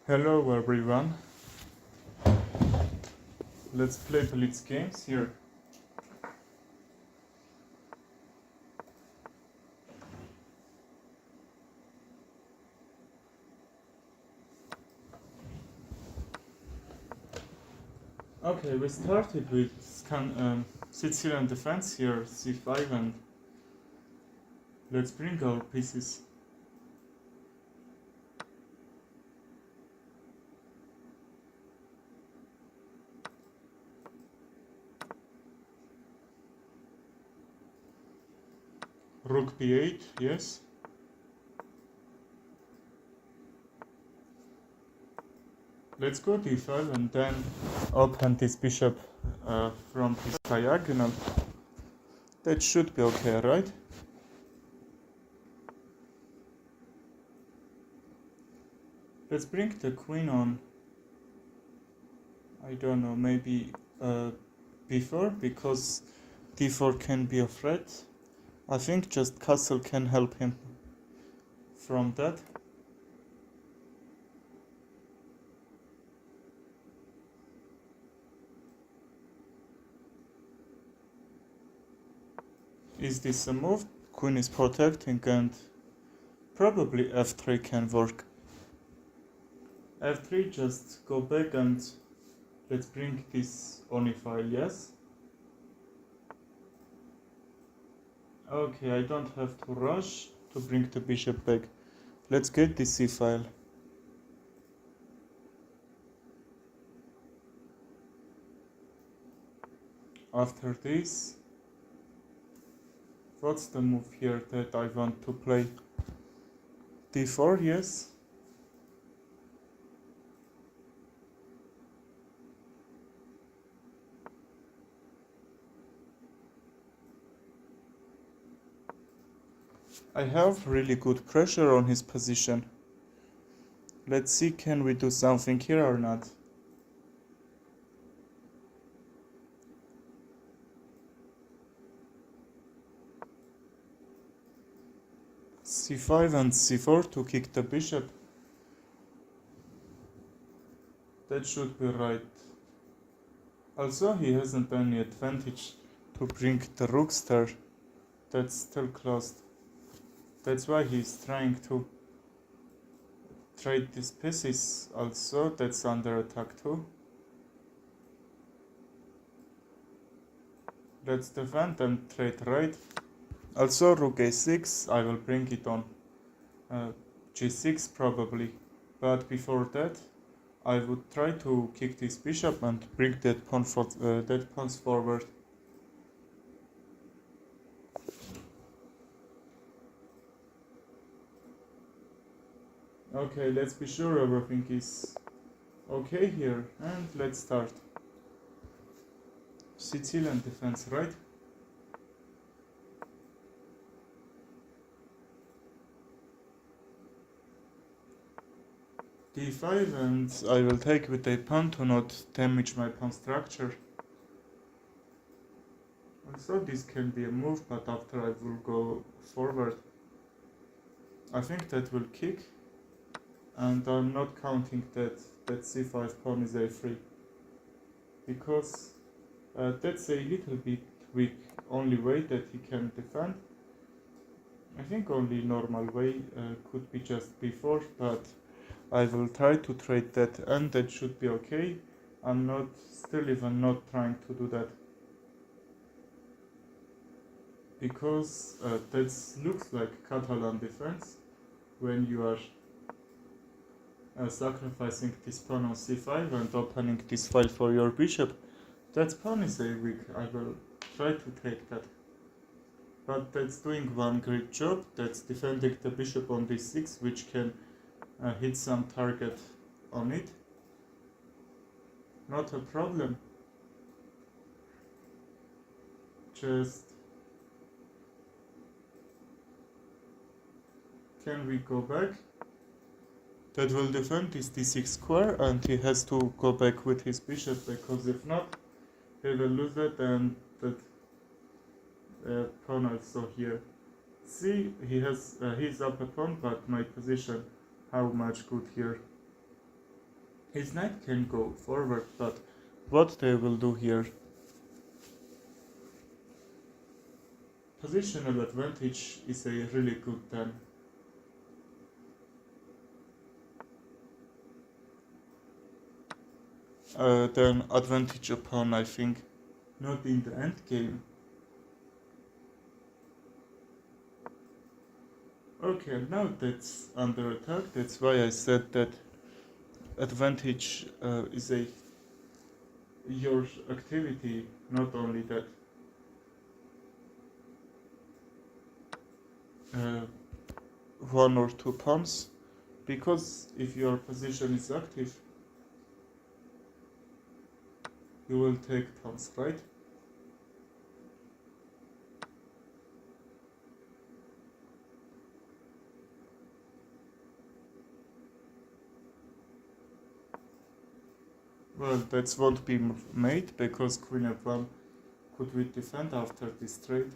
Hello everyone, let's play Blitz games here. Okay, we started with Sicilian defense here, c5, and let's bring our pieces. Rook b8, yes. Let's go d5 and then open this bishop from this diagonal. That should be okay, right? Let's bring the queen on, I don't know, maybe b4, because d4 can be a threat. I think just castle can help him from that. Is this a move? Queen is protecting and probably f3 can work. f3, just go back and let's bring this on file, yes? Okay, I don't have to rush to bring the bishop back. Let's get this c file. After this, what's the move here that I want to play? d4, yes? I have really good pressure on his position. Let's see, can we do something here or not? c5 and c4 to kick the bishop. That should be right. Also, he hasn't any advantage to bring the rooks there. That's still closed. That's why he's trying to trade these pieces. Also, that's under attack too. Let's defend and trade right. Also, rook a6, I will bring it on g6 probably. But before that, I would try to kick this bishop and bring that pawn pawns forward. Okay, let's be sure everything is okay here, and let's start. Sicilian defense, right? d5, and I will take with a pawn to not damage my pawn structure. Also, this can be a move, but after I will go forward. I think that will kick, and I'm not counting that c5 pawn is a3, because that's a little bit weak only way that he can defend. I think only normal way could be just b4, but I will try to trade that, and that should be okay. I'm not still even not trying to do that, because that looks like Catalan defense when you are sacrificing this pawn on c5 and opening this file for your bishop. That pawn is a weak. I will try to take that, but that's doing one great job. That's defending the bishop on d6, which can hit some target on it. Not a problem. Just can we go back? That will defend this d6 square, and he has to go back with his bishop, because if not, he will lose it, and that pawn also here. See, he has he's up a pawn, but my position, how much good here. His knight can go forward, but what they will do here? Positional advantage is a really good then. Then advantage upon, I think, not in the end game. Okay, now that's under attack. That's why I said that advantage is a your activity, not only that. Uh, one or two pawns, because if your position is active, you will take pawns, right? Well, that won't be made because queen f1 could we defend after this trade.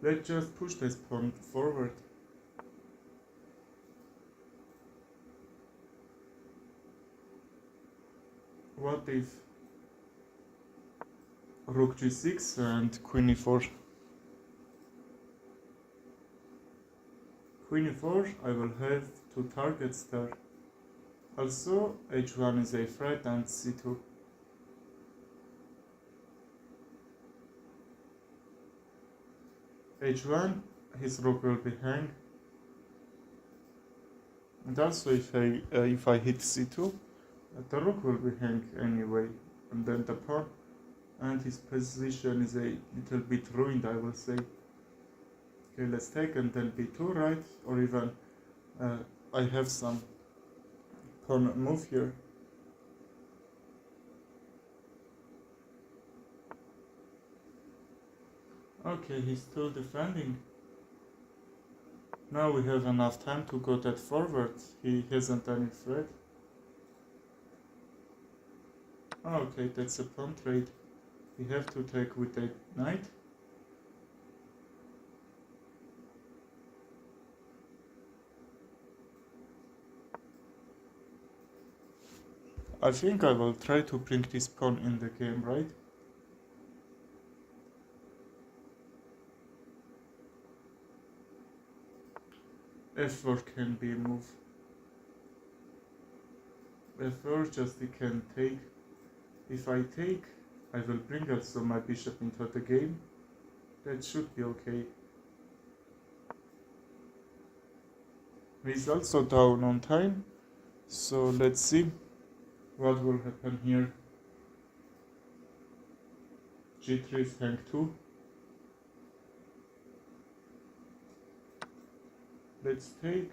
Let's just push this pawn forward. What if rook g6 and queen e4? Queen e4, I will have two targets there. Also, h1 is a threat and c2. h1, his rook will be hang. And also if I hit c2, the rook will be hang anyway. And then the pawn, and his position is a little bit ruined, I will say. Okay, let's take and then b2, right? Or even I have some pawn move here. Okay, he's still defending. Now we have enough time to go that forward. He hasn't any threat. Okay, that's a pawn trade. We have to take with a knight. I think I will try to bring this pawn in the game, right? f4 can be a move. f4 just he can take. If I take, I will bring also my bishop into the game. That should be okay. He's also down on time, so let's see what will happen here. g3 is hang 2. Let's take.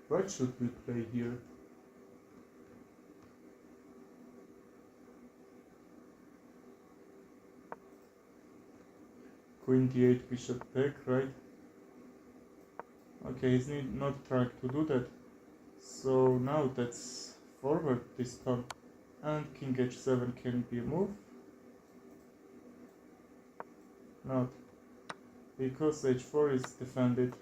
What should we play here? Queen d8, bishop back, right? Okay, he's not trying to do that. So now that's forward this pawn. And king h7 can be a move. Not. Because h4 is defended.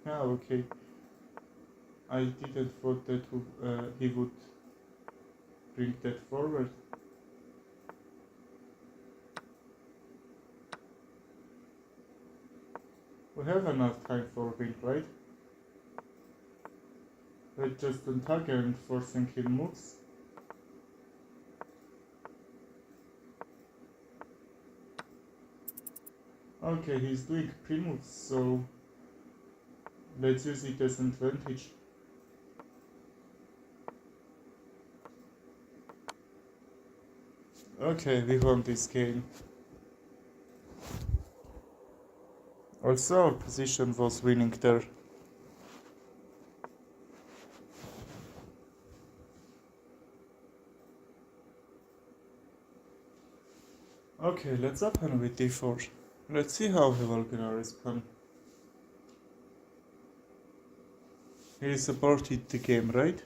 Ah, okay. I didn't thought that he would bring that forward. We have enough time for win, right? Let's just attack and forcing him moves. Okay, he's doing pre-moves, so let's use it as an advantage. Okay, we won this game. Also, our position was winning there. Okay, let's open with d4. Let's see how he will gonna respond. He supported the game, right?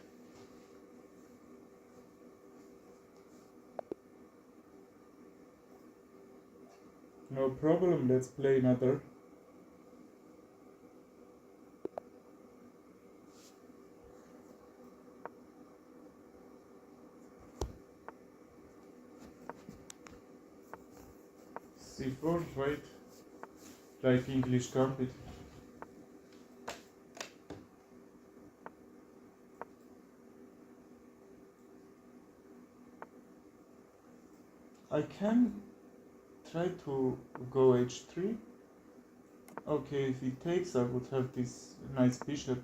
No problem, let's play another. C4, right? Like English Gambit. I can try to go h3. Okay, if he takes, I would have this nice bishop.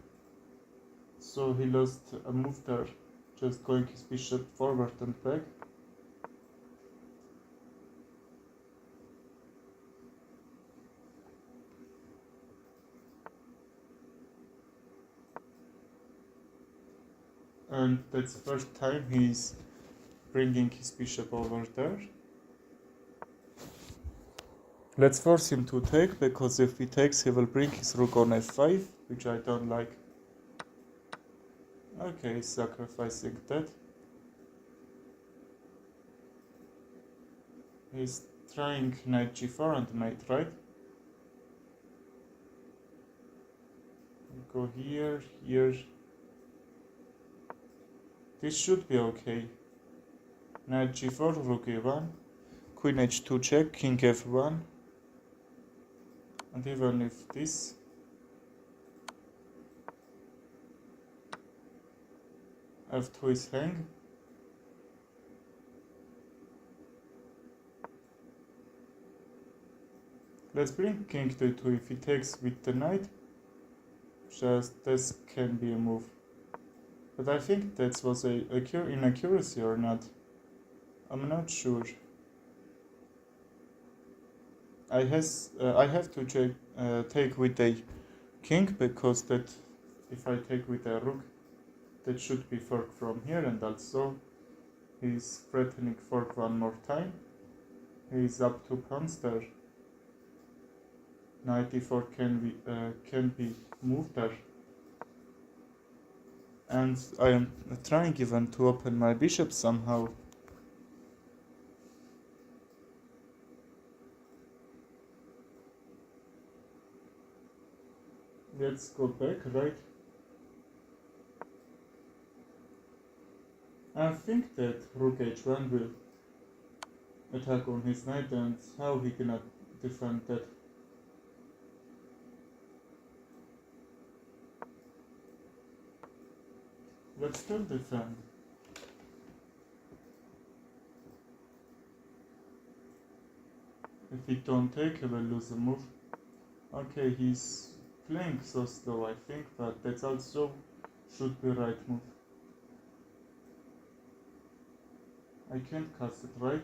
So he lost a move there, just going his bishop forward and back. And that's the first time he's bringing his bishop over there. Let's force him to take, because if he takes, he will bring his rook on f5, which I don't like. Okay, he's sacrificing that. He's trying knight g4 and mate, right? Go here, here. This should be okay. Knight g4, rook e1, queen h2 check, king f1. And even if this, f2 is hang. Let's bring king to 2. If he takes with the knight, just this can be a move. But I think that was a inaccuracy or not. I'm not sure. I have to check, take with a king, because that if I take with a rook, that should be fork from here, and also he's threatening fork one more time. He's up 2 pawns there. Knight e4 can be moved there. And I am trying even to open my bishop somehow. Let's go back, right? I think that rook h1 will attack on his knight, and how he cannot defend that. Let's still defend. If he don't take, he will lose a move. Okay, he's playing so slow, I think, but that also should be right move. I can't cast it, right?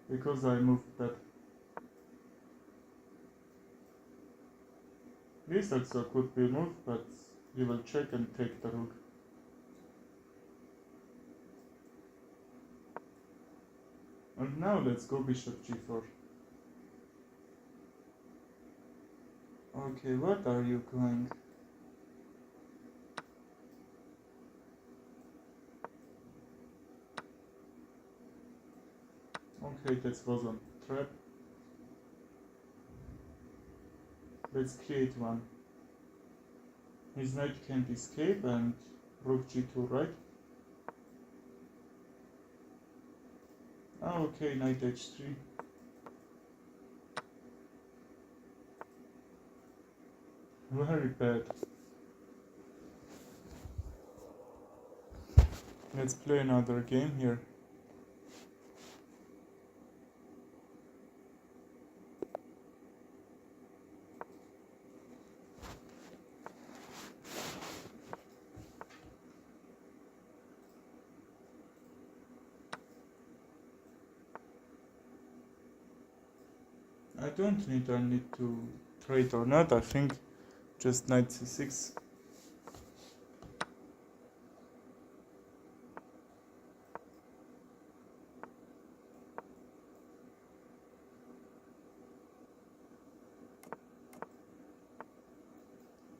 Because I moved that. This also could be moved, but he will check and take the rook. And now let's go bishop g4. Okay, what are you going? Okay, that was a trap. Let's create one. His knight can't escape, and rook g2, right? Oh, okay, knight h3. Very bad. Let's play another game here. I don't need to trade or not, I think just knight c6.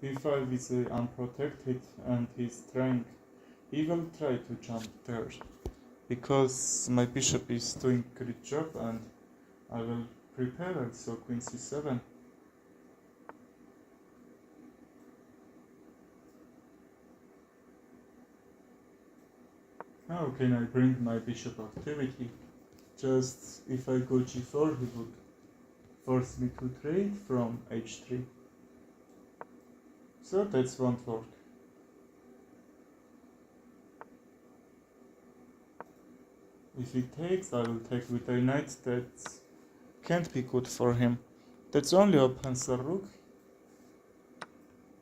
b5 is unprotected, and he's trying, he will try to jump there. because my bishop is doing great job, and I will prepare also queen c7. How can I bring my bishop activity? Just if I go g4, he would force me to trade from h3. So that won't work. If he takes, I will take with a knight. That can't be good for him. That's only opens a rook.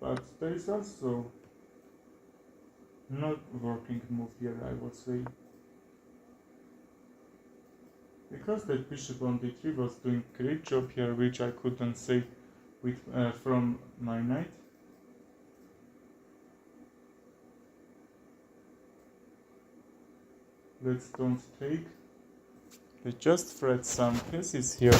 But there is also not working move here, I would say. Because that bishop on d3 was doing great job here, which I couldn't say with from my knight. Let's don't take. Let's just thread some pieces here.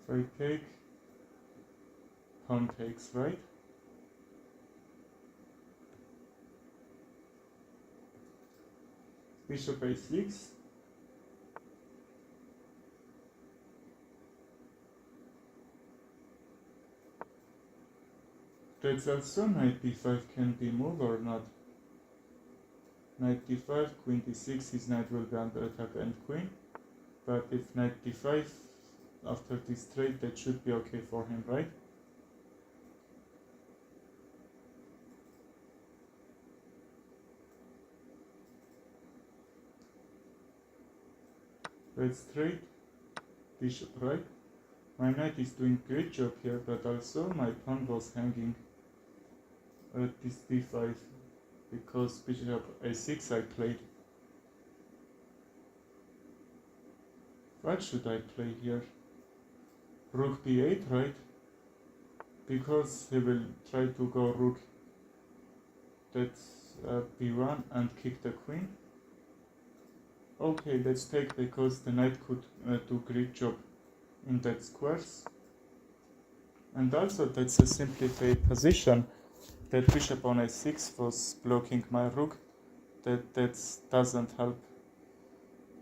So I take, pawn takes, right? Bishop a6. That's also knight d5 can be moved or not. Knight d5, queen d6, his knight will be under attack and queen. But if knight d5 after this trade, that should be okay for him, right? Let's trade bishop, right? My knight is doing great job here, but also my pawn was hanging at this d5 because bishop a6 I played. What should I play here? Rook b8, right? Because he will try to go rook that's b1 and kick the queen. Okay, let's take because the knight could do great job in that squares. And also that's a simplified position. That bishop on a6 was blocking my rook. That doesn't help.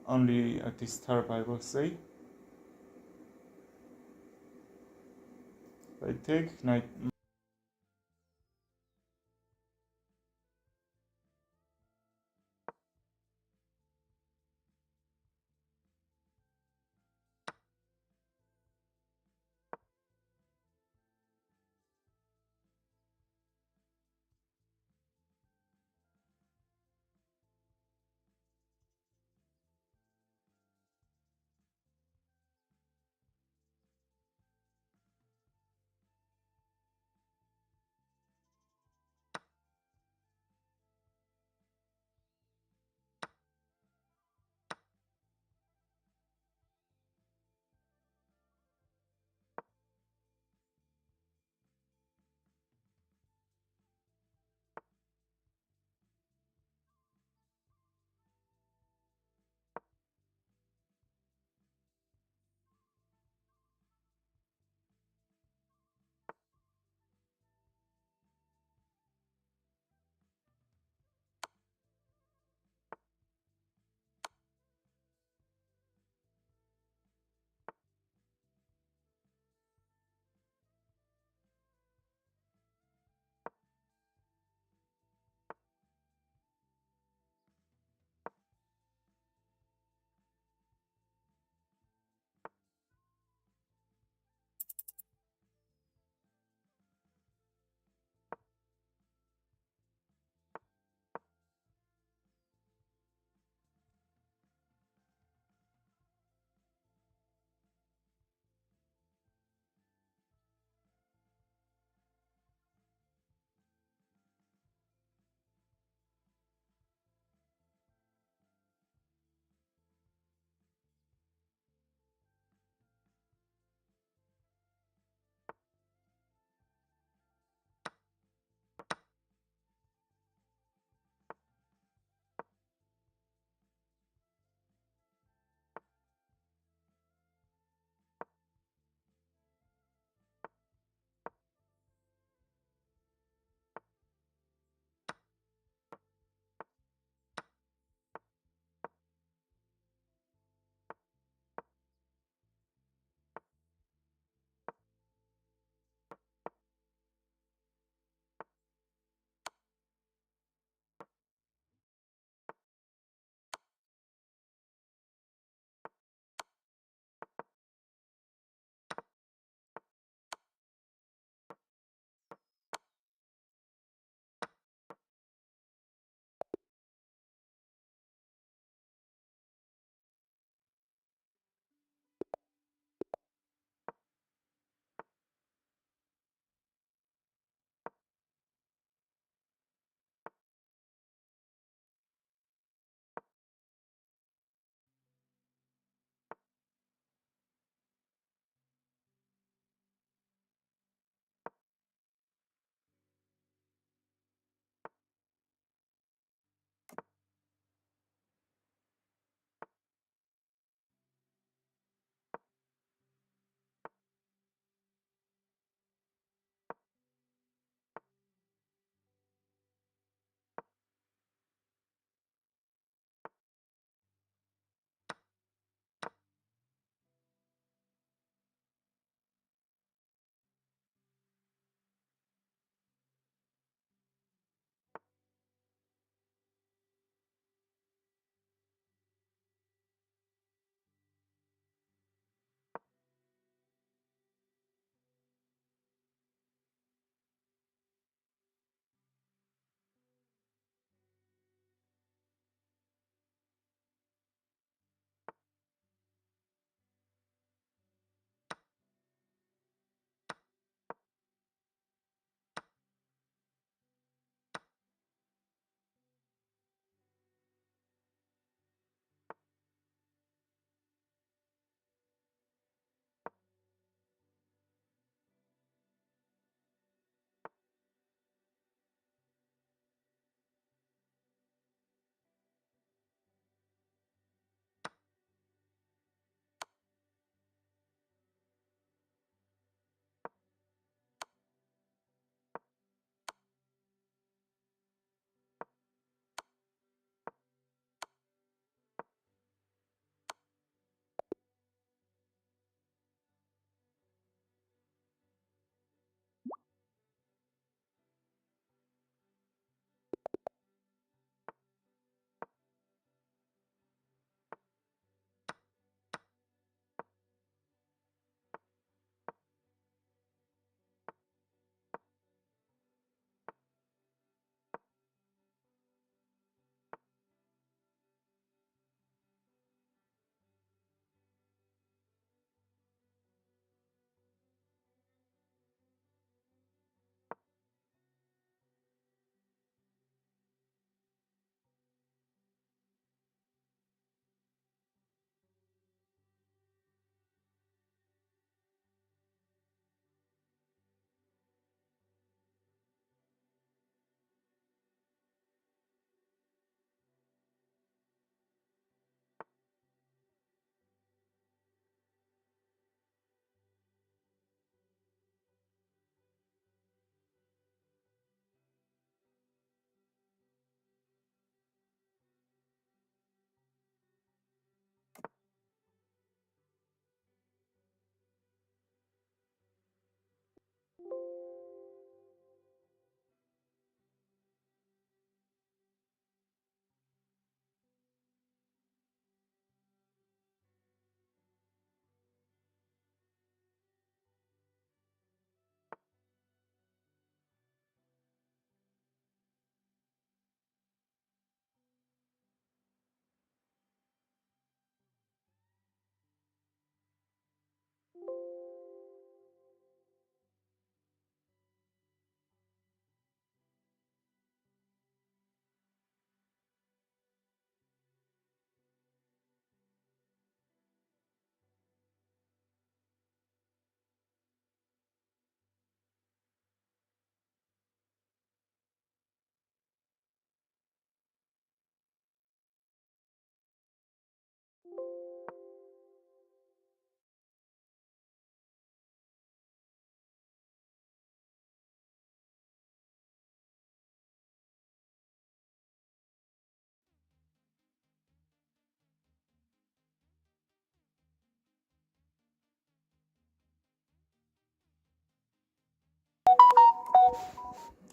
Only at this turn, I will say. I take knight.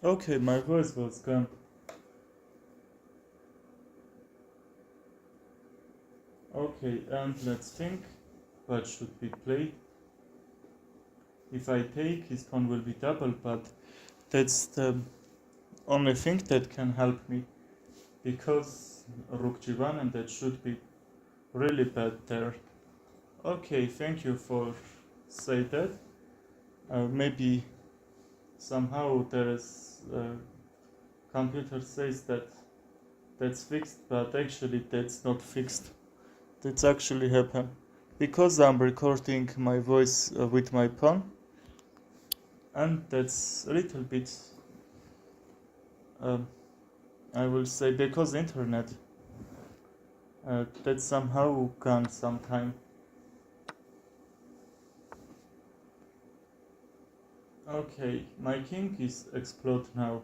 Okay, my voice was gone. Okay, and let's think what should be played. If I take, his pawn will be double, but that's the only thing that can help me, because rook g1, and that should be really bad there. Okay, thank you for say that. Maybe somehow there is computer says that that's fixed, but actually that's not fixed. That's actually happened because I'm recording my voice with my pawn, and that's a little bit um, I will say, because internet that somehow can sometime. Okay, my king is explode now.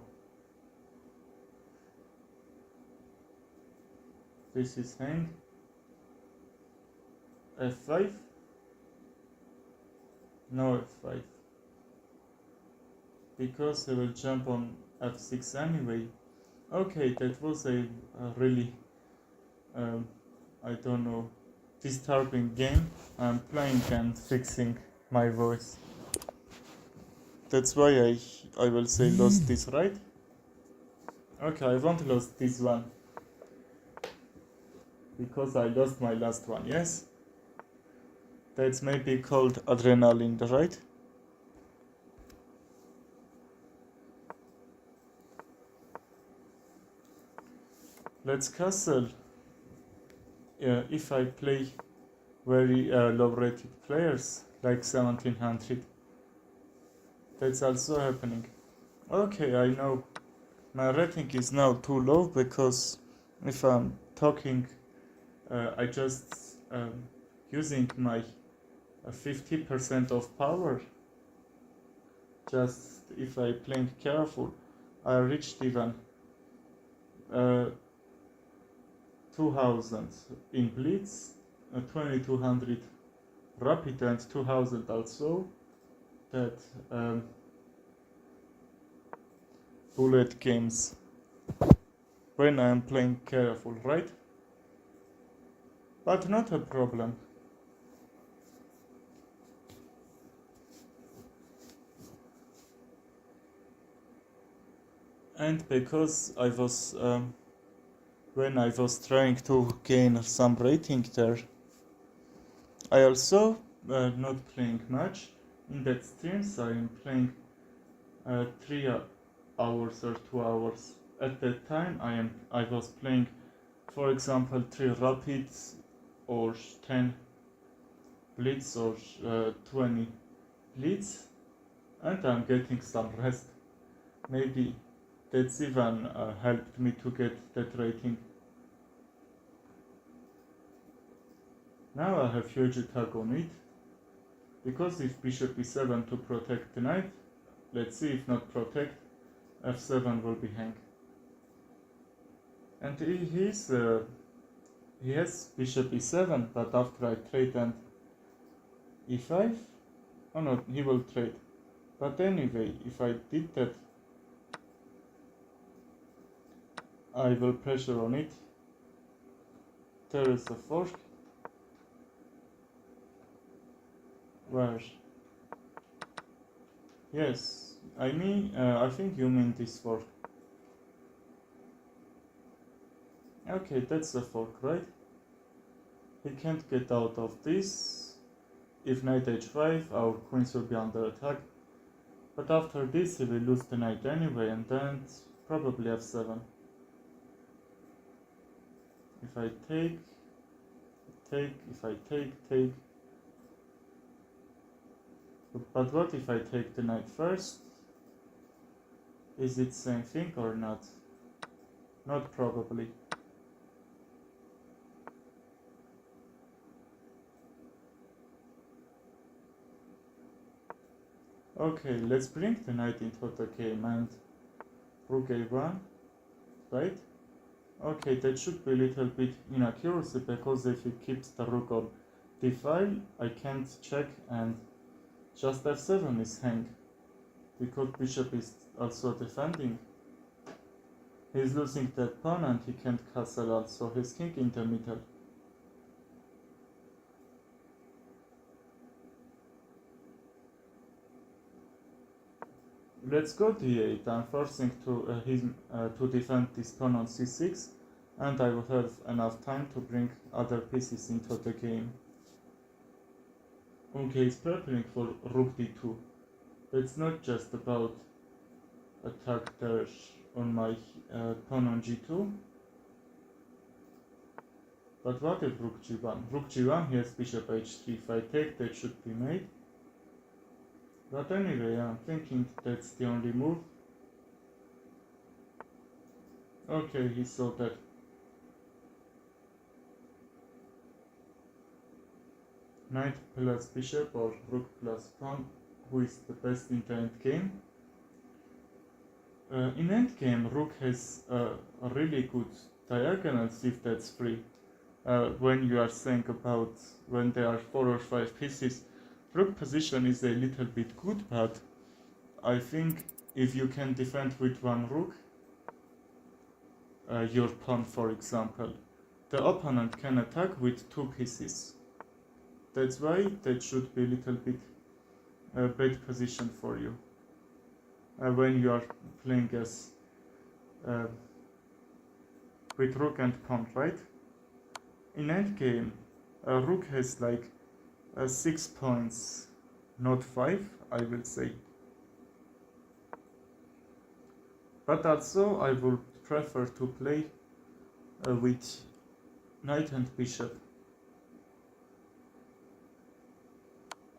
This is hang. F5? No F5. Because he will jump on F6 anyway. Okay, that was a really, I don't know, disturbing game. I'm playing and fixing my voice. That's why I will say lost this, right? Okay, I won't lost this one. Because I lost my last one, yes? That's maybe called adrenaline, right? Let's castle. If I play very low rated players, like 1700, that's also happening. Okay, I know. My rating is now too low because if I'm talking, I just using my 50% of power. Just if I playing careful, I reached even 2000 in blitz, 2200 rapid, and 2000 also. That bullet games when I am playing careful, right? But not a problem. And because I was when I was trying to gain some rating there, I also not playing much in that streams. I am playing 3 hours or 2 hours. At that time I was playing, for example, 3 rapids or 10 blitz or 20 blitz, and I'm getting some rest. Maybe that's even helped me to get that rating. Now I have huge attack on it, because if bishop e7 to protect the knight, let's see, if not protect, f7 will be hang. And he has bishop e7, but after I trade and e5, oh no, he will trade. But anyway, if I did that, I will pressure on it. There is a fork. Where? Yes, I think you mean this fork. Okay, that's the fork, right? He can't get out of this. If knight h5, our queens will be under attack. But after this, he will lose the knight anyway, and then probably f7. If I take, if I take. But what if I take the knight first? Is it same thing or not? Not probably. Okay, let's bring the knight into the game and rook a1, right? Okay, that should be a little bit inaccuracy, because if he keeps the rook on d5, I can't check, and just f7 is hang, because bishop is also defending. He's losing that pawn and he can't castle also his king in the middle. Let's go d8. I'm forcing him to defend this pawn on c6, and I will have enough time to bring other pieces into the game. Okay, he's preparing for rook d2. It's not just about attack there on my pawn on g2. But what if rook g1? Rook g1, he has bishop h3. If I take, that should be mate. But anyway, I'm thinking that's the only move. Okay, he saw that. Knight plus bishop or rook plus pawn, who is the best in the endgame? In endgame, rook has a really good diagonals if that's free. When you are saying about when there are 4 or 5 pieces, rook position is a little bit good, but I think if you can defend with one rook, your pawn for example, the opponent can attack with 2 pieces. That's why that should be a little bit a bad position for you when you are playing as with rook and pawn, right? In endgame, a rook has like 6 points, not 5, I will say. But also, I would prefer to play with knight and bishop.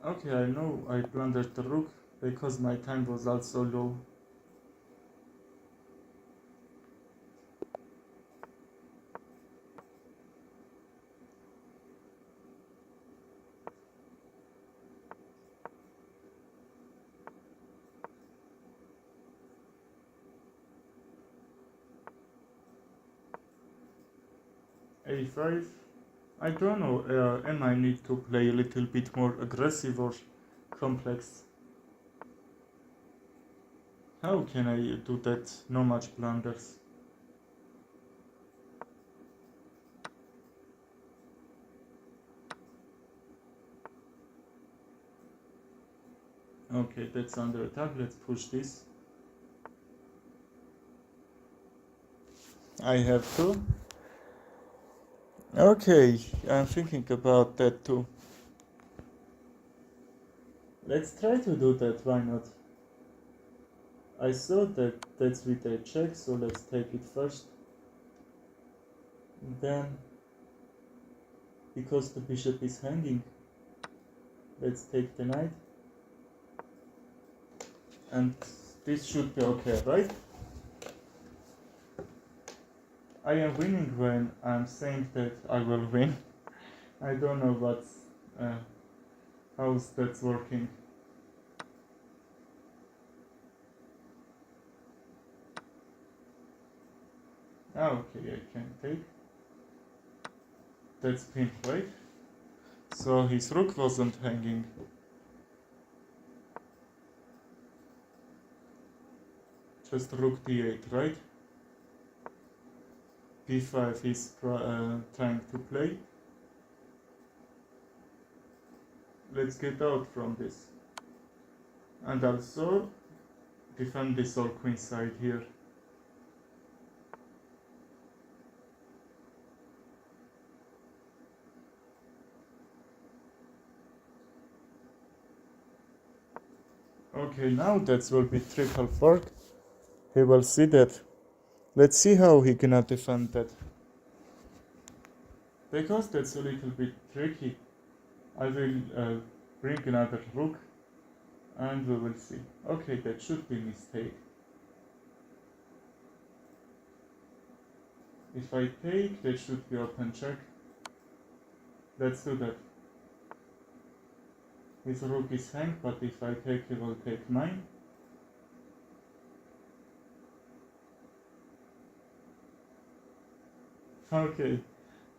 Okay, I know I blundered the rook because my time was also low. A5. I don't know, am I need to play a little bit more aggressive or complex? How can I do that? No much blunders. Okay, that's under attack. Let's push this. I have to. Okay, I'm thinking about that too. Let's try to do that, why not? I saw that that's with a check, so let's take it first. Then, because the bishop is hanging, let's take the knight. And this should be okay, right? I am winning when I'm saying that I will win. I don't know how's that's working. Okay, I can take. That's pin, right? So his rook wasn't hanging. Just rook d8, right? b5 is trying to play. Let's get out from this. And also defend this all queen side here. Okay, now that will be triple fork. He will see that. Let's see how he gonna defend that. Because that's a little bit tricky, I will bring another rook and we will see. Okay, that should be a mistake. If I take, that should be open check. Let's do that. His rook is hanged, but if I take, he will take mine. Okay,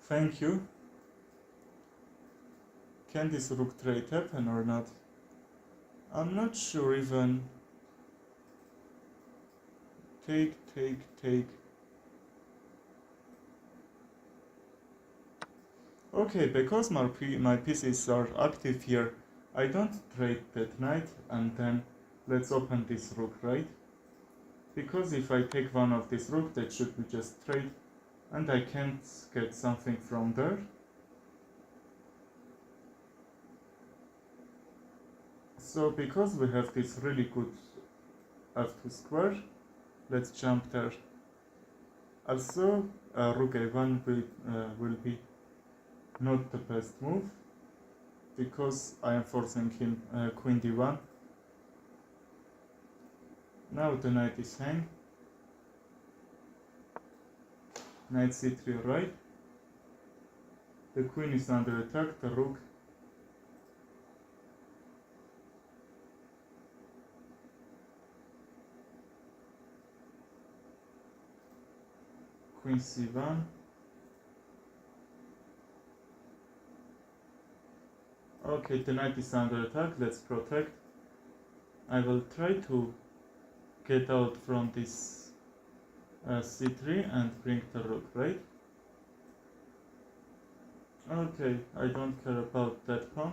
thank you. Can this rook trade happen or not? I'm not sure even. take. Okay, because my pieces are active here, I don't trade that knight, and then let's open this rook, right? Because if I take one of this rook, that should be just trade, and I can't get something from there. So because we have this really good f2 square, let's jump there. Also, rook a1 will be not the best move, because I am forcing him queen d1. Now the knight is hanged. Knight c3, right? The queen is under attack, the rook. Queen c1. Okay, the knight is under attack, let's protect. I will try to get out from this c3 and bring the rook, right? Okay, I don't care about that pawn.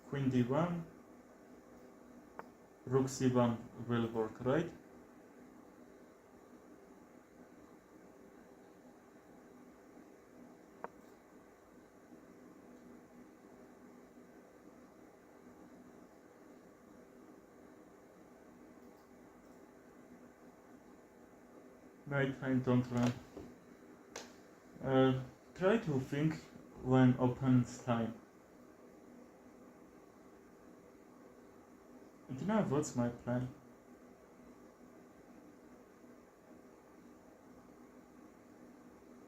Queen d1, rook c1 will work, right? Right, I don't run. Try to think when opponent's time. Do you know what's my plan?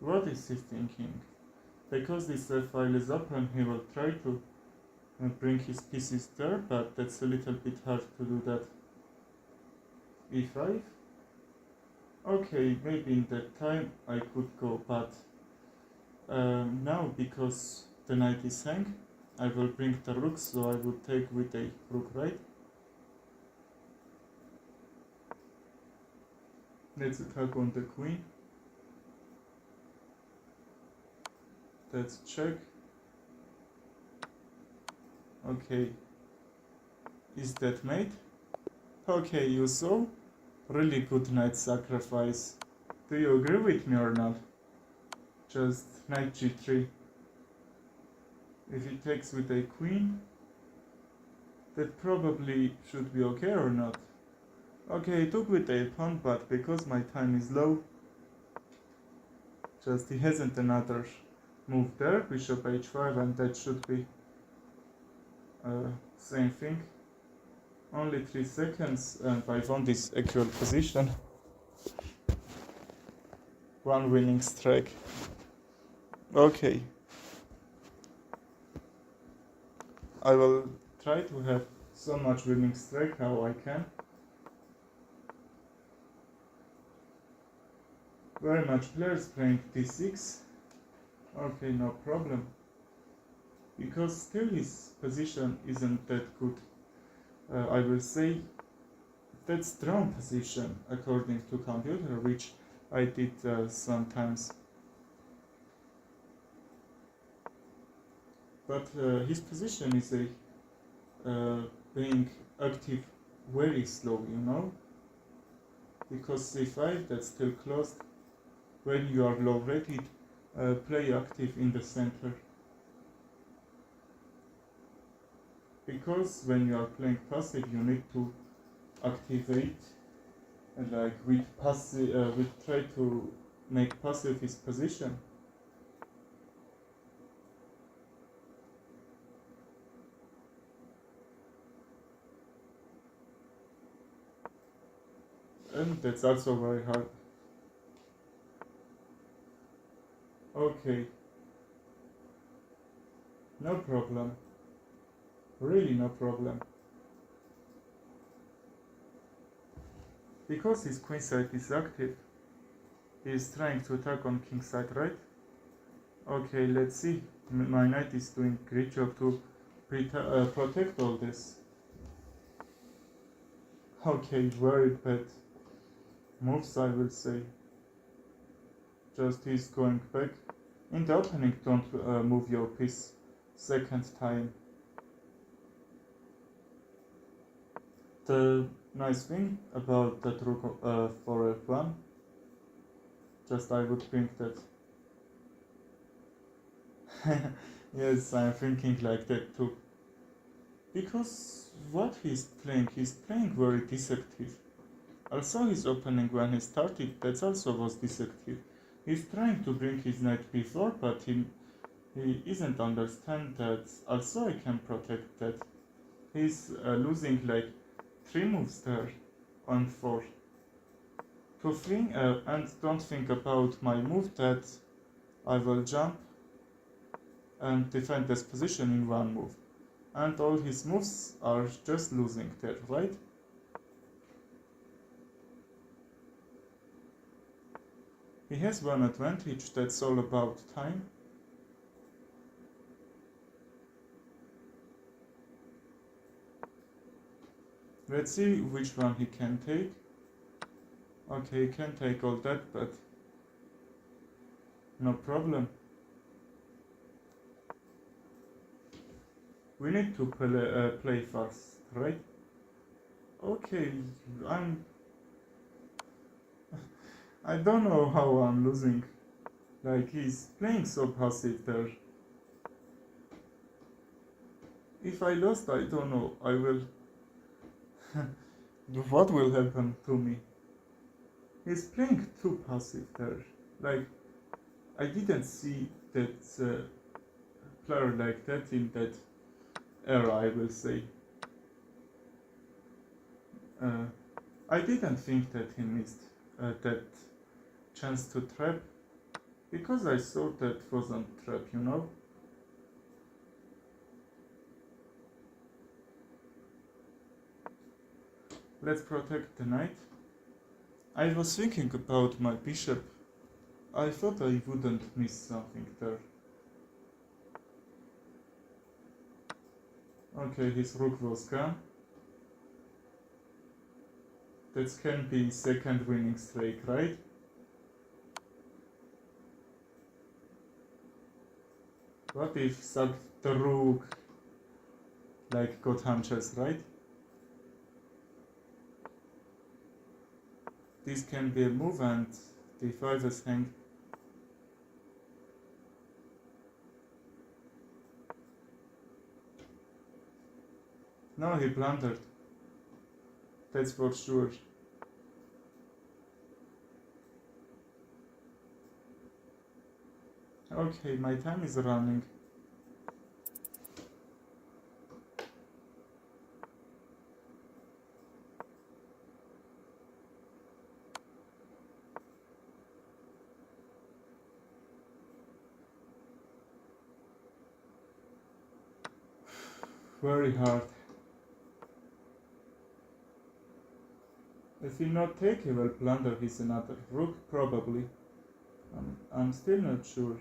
What is he thinking? Because this file is open, he will try to bring his pieces there, but that's a little bit hard to do that. e5. Okay, maybe in that time I could go, but now because the knight is hanged, I will bring the rook, so I would take with a rook, right? Let's attack on the queen. Let's check. Okay. Is that mate? Okay, you saw? Really good knight sacrifice. Do you agree with me or not? Just knight g3. If he takes with a queen, that probably should be okay or not? Okay, I took with a pawn, but because my time is low, just he hasn't another move there, bishop h5, and that should be same thing. Only 3 seconds and I won this equal position. One winning strike. Okay. I will try to have so much winning strike how I can. Very much players playing d6. Okay, no problem. Because still his position isn't that good. I will say that's drawn position according to computer, which I did sometimes. But his position is being active very slow, you know, because c5 that's still closed. When you are low rated, play active in the center. Because when you are playing passive, you need to activate and like with passive, we try to make passive his position. And that's also very hard. Okay. No problem. Really no problem. Because his queen side is active, he is trying to attack on king side, right? Okay, let's see. My knight is doing great job to protect all this. Okay, very bad moves, I will say. Just he's going back. In the opening, don't move your piece second time. The nice thing about that rook for f1, just I would think that. Yes, I'm thinking like that too. Because what he's playing very deceptive. Also his opening when he started, that also was deceptive. He's trying to bring his knight b4, but he isn't understand that also I can protect that. He's losing like 3 moves there on 4. To think, and don't think about my move that I will jump and defend this position in 1 move. And all his moves are just losing there, right? He has one advantage, that's all about time. Let's see which one he can take. Okay, he can take all that, but no problem. We need to play fast, right? Okay, I don't know how I'm losing. Like, he's playing so passive there. If I lost, I don't know. I will... What will happen to me? He's playing too passive there. Like, I didn't see that player like that in that era, I will say. I didn't think that he missed that chance to trap, because I thought that wasn't trap, you know? Let's protect the knight. I was thinking about my bishop. I thought I wouldn't miss something there. Okay, his rook was gone. That can be second winning streak, right? What if sacked the rook like got hunches, right? This can be a move and d5 is hanged. No, he blundered. That's for sure. Okay, my time is running. Very hard. If he not take, he will blunder his another rook, probably. I'm still not sure.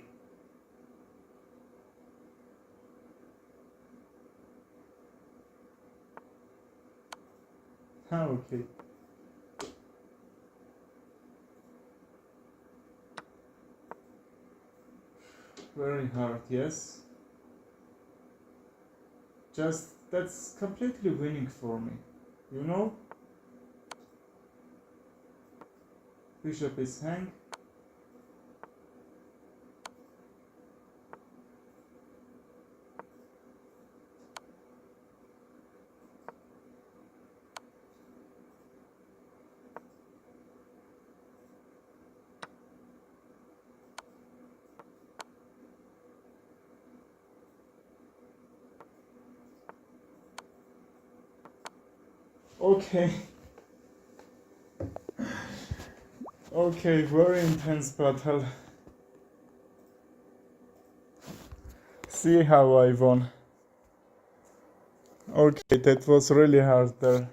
Ah, okay. Very hard, yes. Just, that's completely winning for me, you know? Bishop is hanged. Okay. Okay, very intense battle. See how I won. Okay, that was really hard there.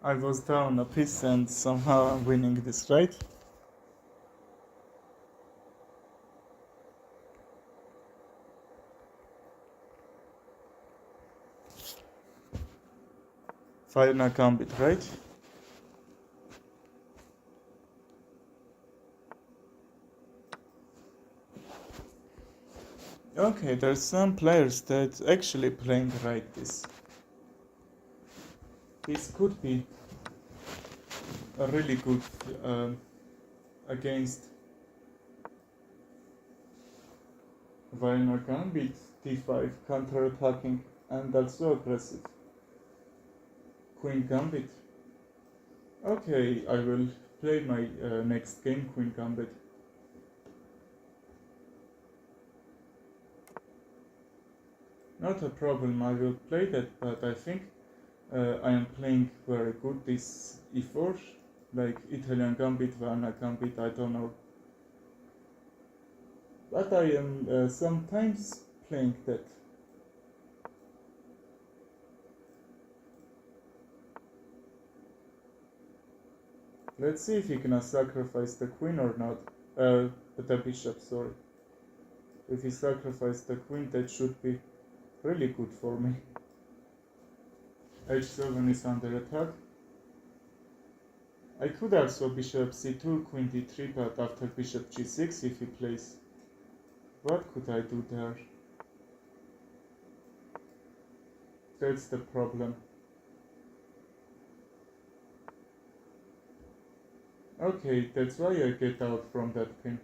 I was down a piece and somehow I'm winning this, right? Final gambit, right? Okay, there's some players that actually playing like this. This could be a really good against Wiener gambit, d5, counter-attacking and also aggressive. Queen gambit. Okay, I will play my next game, Queen gambit. Not a problem, I will play that, but I think I am playing very good this e4, like Italian gambit, Vienna gambit, I don't know. But I am sometimes playing that. Let's see if he can sacrifice the queen or not. The bishop, sorry. If he sacrificed the queen, that should be really good for me. h7 is under attack. I could also bishop c2, queen d3, but after bishop g6 if he plays. What could I do there? That's the problem. Okay, that's why I get out from that pin.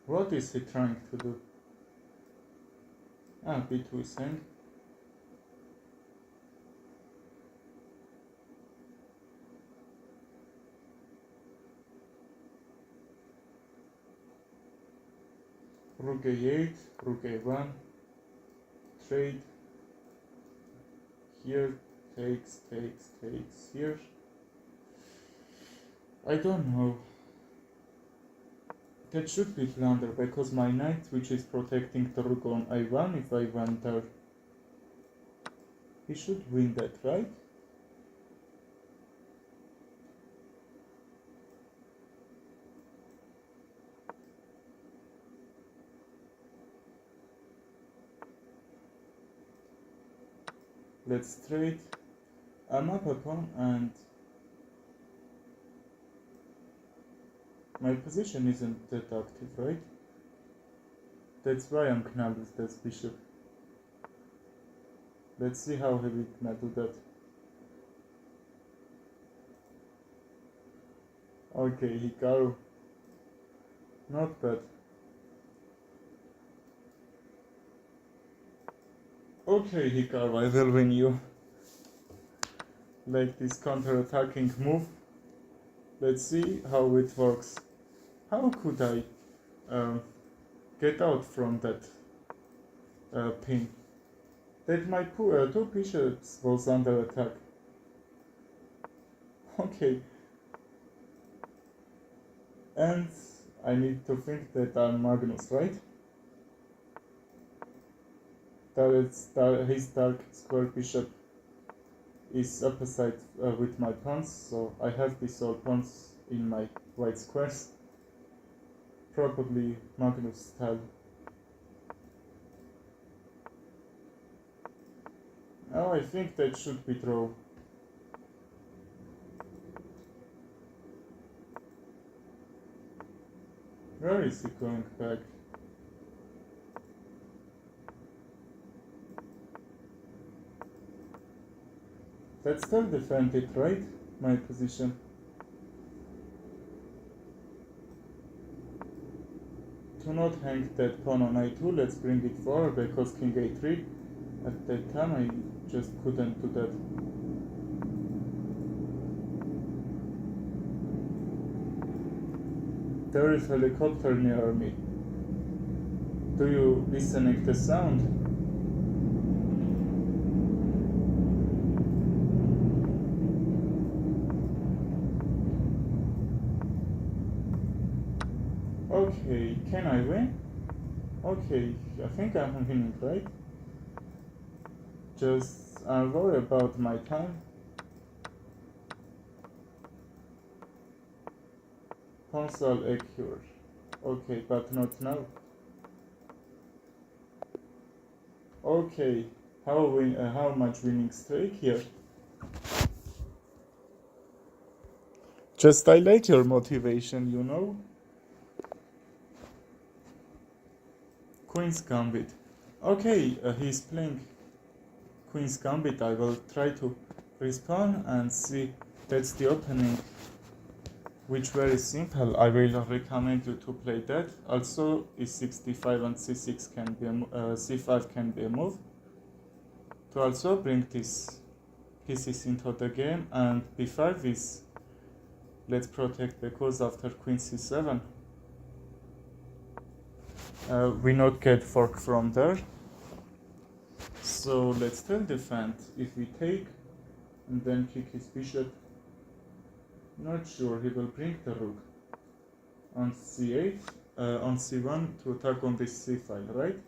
What is he trying to do? b2 is hang. Rook a8, rook a1, trade. Here, takes here. I don't know. That should be blunder, because my knight, which is protecting the rook on a1, if I went there, he should win that, right? Let's trade. I'm up a pawn and my position isn't that active, right? That's why I'm gonna lose that bishop. Let's see how heavy gonna do that. Okay, Hikaru. Not bad. Okay, Hikaru, I will win you. Like this counter-attacking move. Let's see how it works. How could I get out from that pin? That my two bishops was under attack. Okay. And I need to think that I'm Magnus, right? His dark square bishop is opposite with my pawns, so I have these all pawns in my white squares. Probably Magnus style. Oh, I think that should be draw. Where is he going back? Let's still defend it, right? My position. Do not hang that pawn on a2, let's bring it forward because king a3. At that time I just couldn't do that. There is a helicopter near me. Do you listening the sound? Okay, can I win? Okay, I think I'm winning, right? Just I'm worried about my time. Console accurate. Okay, but not now. Okay, how much winning streak here? Just I like your motivation, you know? Queen's Gambit. Okay, he's playing Queen's Gambit. I will try to respawn and see. That's the opening, which very simple. I will recommend you to play that. Also, e65 and c6 can be c5 can be a move to also bring these pieces into the game, and b5 is let's protect because after queen c7 we not get fork from there. So let's still defend. If we take and then kick his bishop, not sure, he will bring the rook on c8, on c1 to attack on this c file, right?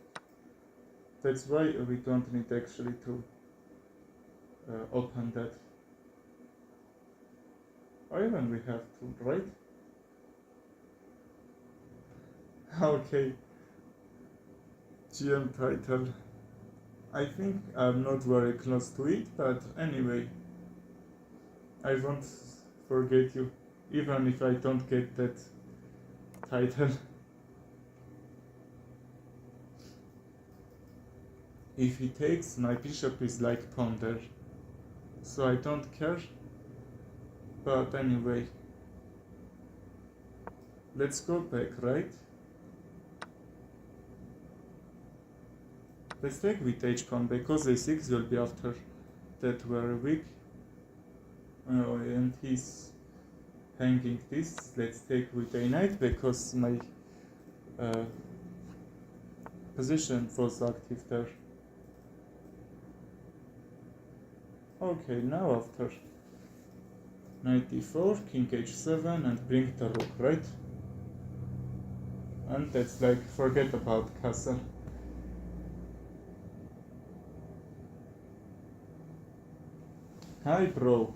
That's why we don't need actually to open that. Or even we have to, right? Okay, GM title. I think I'm not very close to it, but anyway, I won't forget you, even if I don't get that title. If he takes, my bishop is like pawn there, so I don't care. But anyway, let's go back, right? Let's take with h-pawn because a6 will be after that very weak. And he's hanging this. Let's take with a knight because my position was active there. Okay, now after knight d4, king h7 and bring the rook, right? And that's like, forget about castle. Hi bro.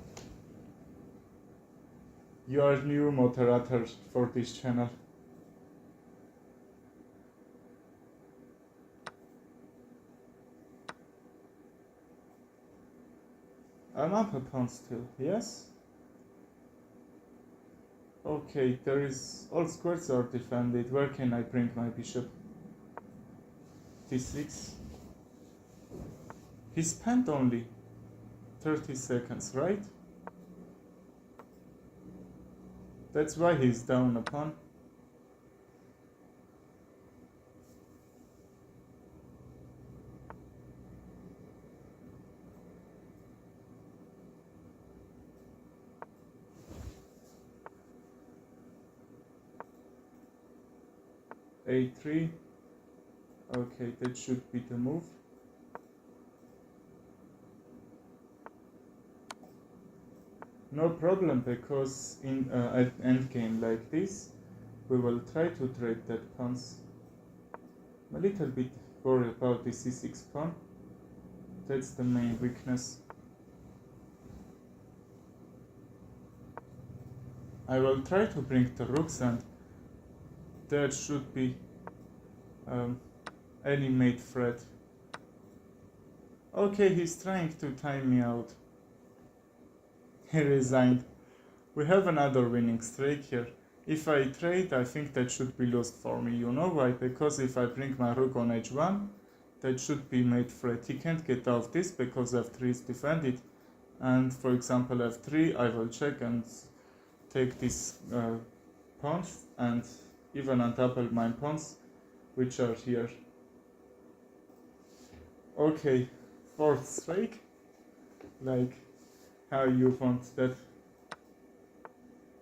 You are new moderator for this channel. I'm up a pawn still, yes? Okay, there is all squares are defended. Where can I bring my bishop? d6. He spent only 30 seconds, right? That's why he's down a pawn. a3. Okay, that should be the move. No problem, because in at endgame like this, we will try to trade that pawns. I'm a little bit worried about the c6 pawn. That's the main weakness. I will try to bring the rooks, and there should be any mate threat. Okay, he's trying to time me out. He resigned. We have another winning streak here. If I trade, I think that should be lost for me. You know why? Because if I bring my rook on h1, that should be mate threat. He can't get out this because f3 is defended. And for example f3, I will check and take these pawns and even untouple my pawns, which are here. Okay, fourth streak. Like, how you want that?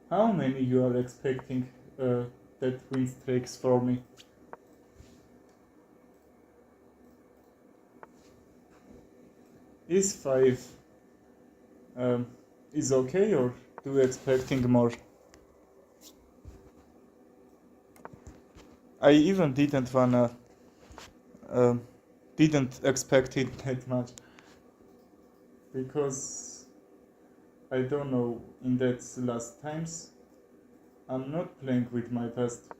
How many you are expecting that win streaks for me? Is 5 is okay, or do you expecting more? I even didn't wanna didn't expect it that much, because I don't know, in that last times I'm not playing with my best.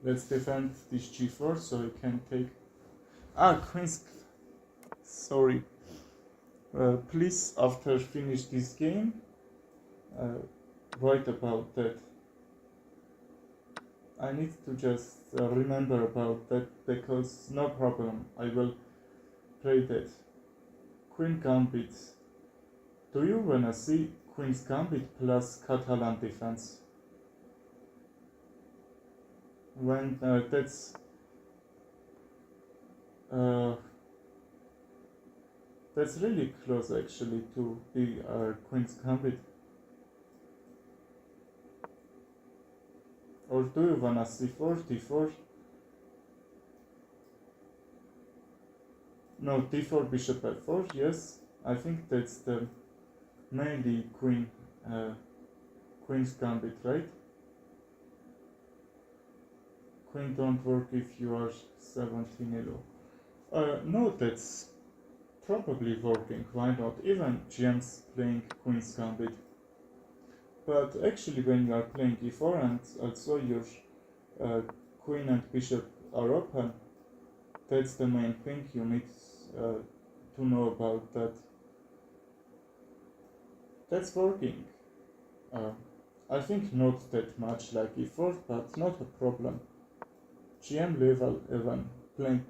Let's defend this g4 so I can take... queen's... Sorry. Please, after finish this game, write about that. I need to just remember about that, because no problem, I will play that. Queen Gambit. Do you wanna see Queen's Gambit plus Catalan defense? When that's really close actually to the Queen's Gambit. Or do you wanna c4, d4? No, d4, bishop f4, yes. I think that's the mainly Queen's Gambit, right? Queen don't work if you are 17 elo. No, that's probably working, why not? Even GM's playing Queen's Gambit. But actually when you are playing e4 and also your queen and bishop are open, that's the main thing you need to know about that. That's working. I think not that much like e4, but not a problem. GM level even playing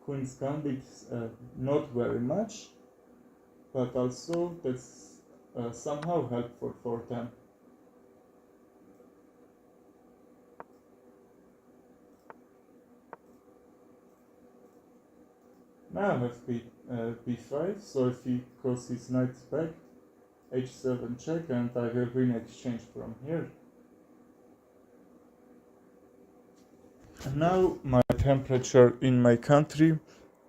Queen's Gambit not very much, but also that's somehow helpful for them. Now I have b5, so if he goes his knight back, h7 check, and I will win exchange from here. And now my temperature in my country.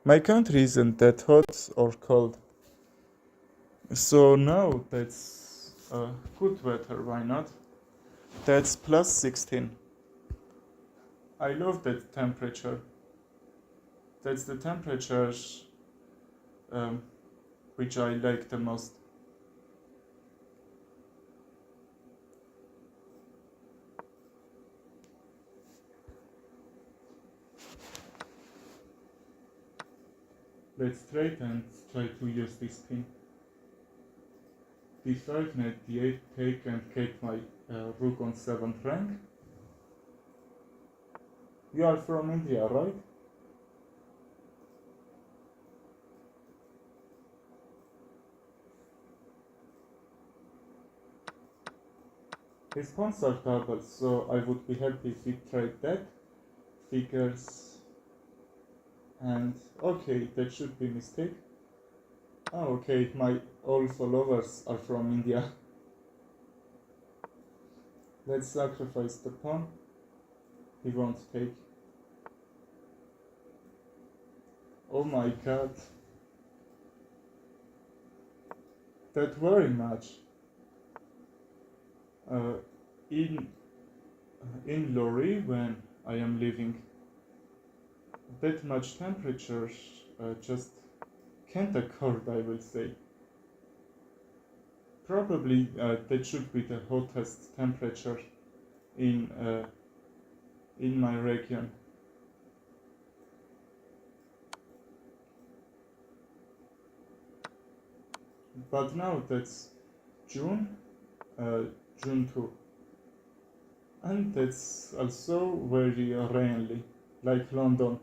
My country isn't that hot or cold. So now that's good weather, why not? That's plus 16. I love that temperature. That's the temperature which I like the most. Let's trade and try to use this pin. d5, knight d8, take and take my rook on 7th rank. You are from India, right? His pawns are double, so I would be happy if we trade that. Figures. And okay, that should be a mistake. Oh, okay, my all followers are from India. Let's sacrifice the pawn. He won't take. Oh my god. That very much. In Lorry, when I am living, that much temperature just can't occur, I will say. Probably that should be the hottest temperature in my region. But now that's June 2, and that's also very rainy, like London.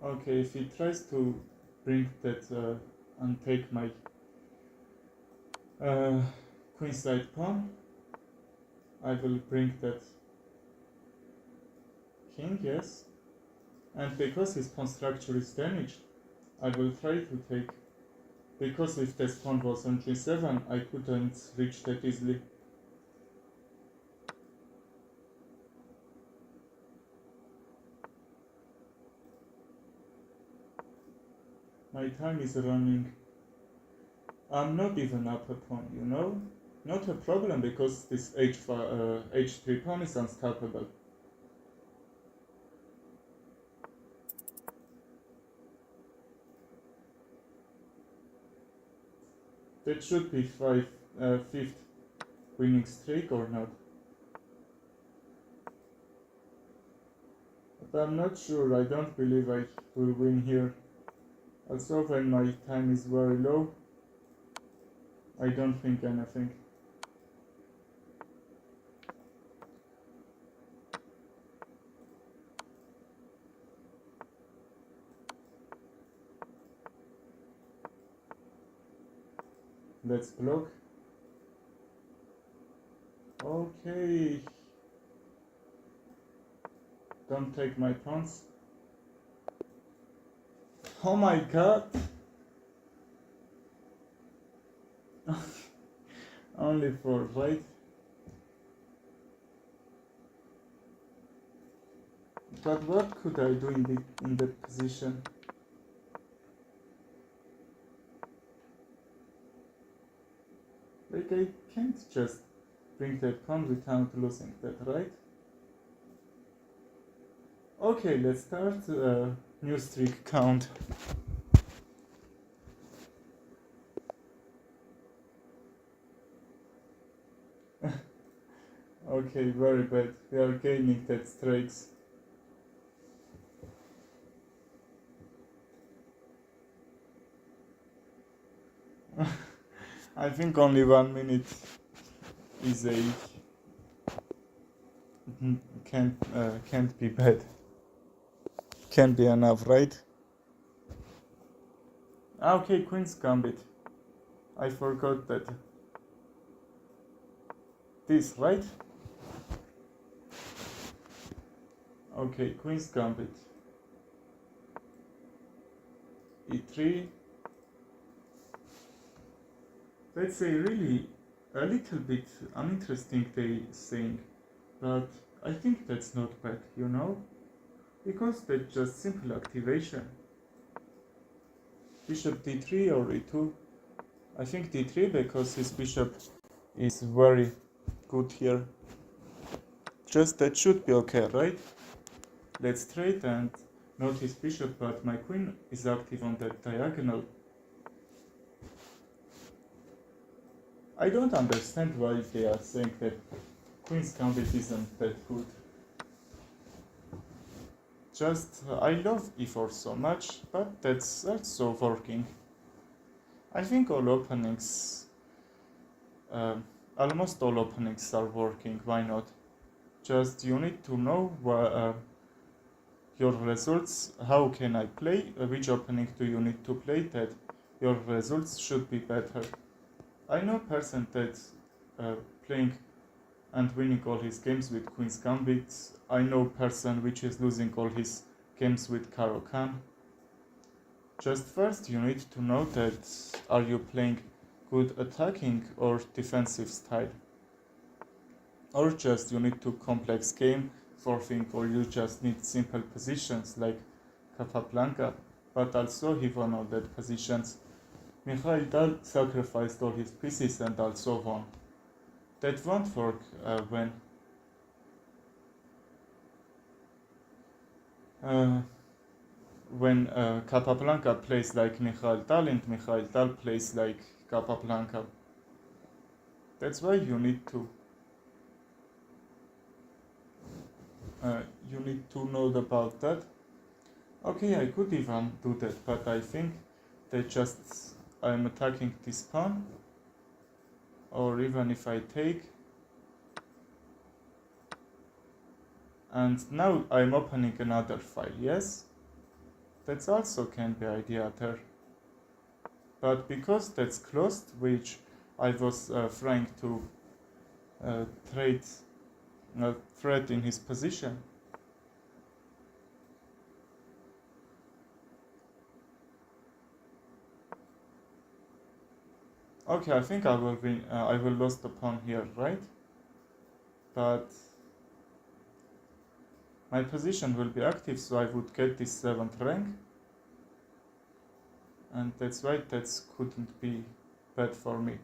Okay, if he tries to bring that and take my queenside pawn, I will bring that king, yes. And because his pawn structure is damaged, I will try to take, because if this pawn was on g7, I couldn't reach that easily. My time is running. I'm not even up a pawn, you know? Not a problem, because this h3 pawn is unstoppable. That should be fifth winning streak or not. But I'm not sure, I don't believe I will win here. Also when my time is very low, I don't think anything. Let's block. Okay. Don't take my pawns. Oh my god! Only 4, right? But what could I do in that position? Like I can't just bring that pawn without losing that, right? Okay, let's start new streak count. Okay, very bad. We are gaining that streaks. I think only 1 minute is a can't be bad. Can't be enough, right? Okay, Queen's Gambit. I forgot that. This, right? Okay, Queen's Gambit. E3. That's a really a little bit uninteresting thing, but I think that's not bad, you know? Because that's just simple activation. Bishop d3 or e2. I think d3 because his bishop is very good here. Just that should be okay, right? Let's trade and not his bishop, but my queen is active on that diagonal. I don't understand why they are saying that Queen's Gambit isn't that good. Just, I love e4 so much, but that's also working. I think all openings, almost all openings are working, why not? Just you need to know your results, how can I play, which opening do you need to play that your results should be better. I know person that's playing and winning all his games with Queen's Gambit. I know person which is losing all his games with Caro-Kann. Just first you need to know that are you playing good attacking or defensive style. Or just you need to complex game for thing, or you just need simple positions like Capablanca, but also he won all that positions. Mikhail Tal sacrificed all his pieces and also won. That won't work when Capablanca plays like Mikhail Tal and Mikhail Tal plays like Capablanca. That's why you need to know about that. Okay, I could even do that, but I think that just I'm attacking this pawn, or even if I take, and now I'm opening another file, yes? That's also can be idea there. But because that's closed, which I was trying to trade threat in his position. Okay, I think I will win. I will lose the pawn here, right? But my position will be active, so I would get this 7th rank. And that's why that couldn't be bad for me.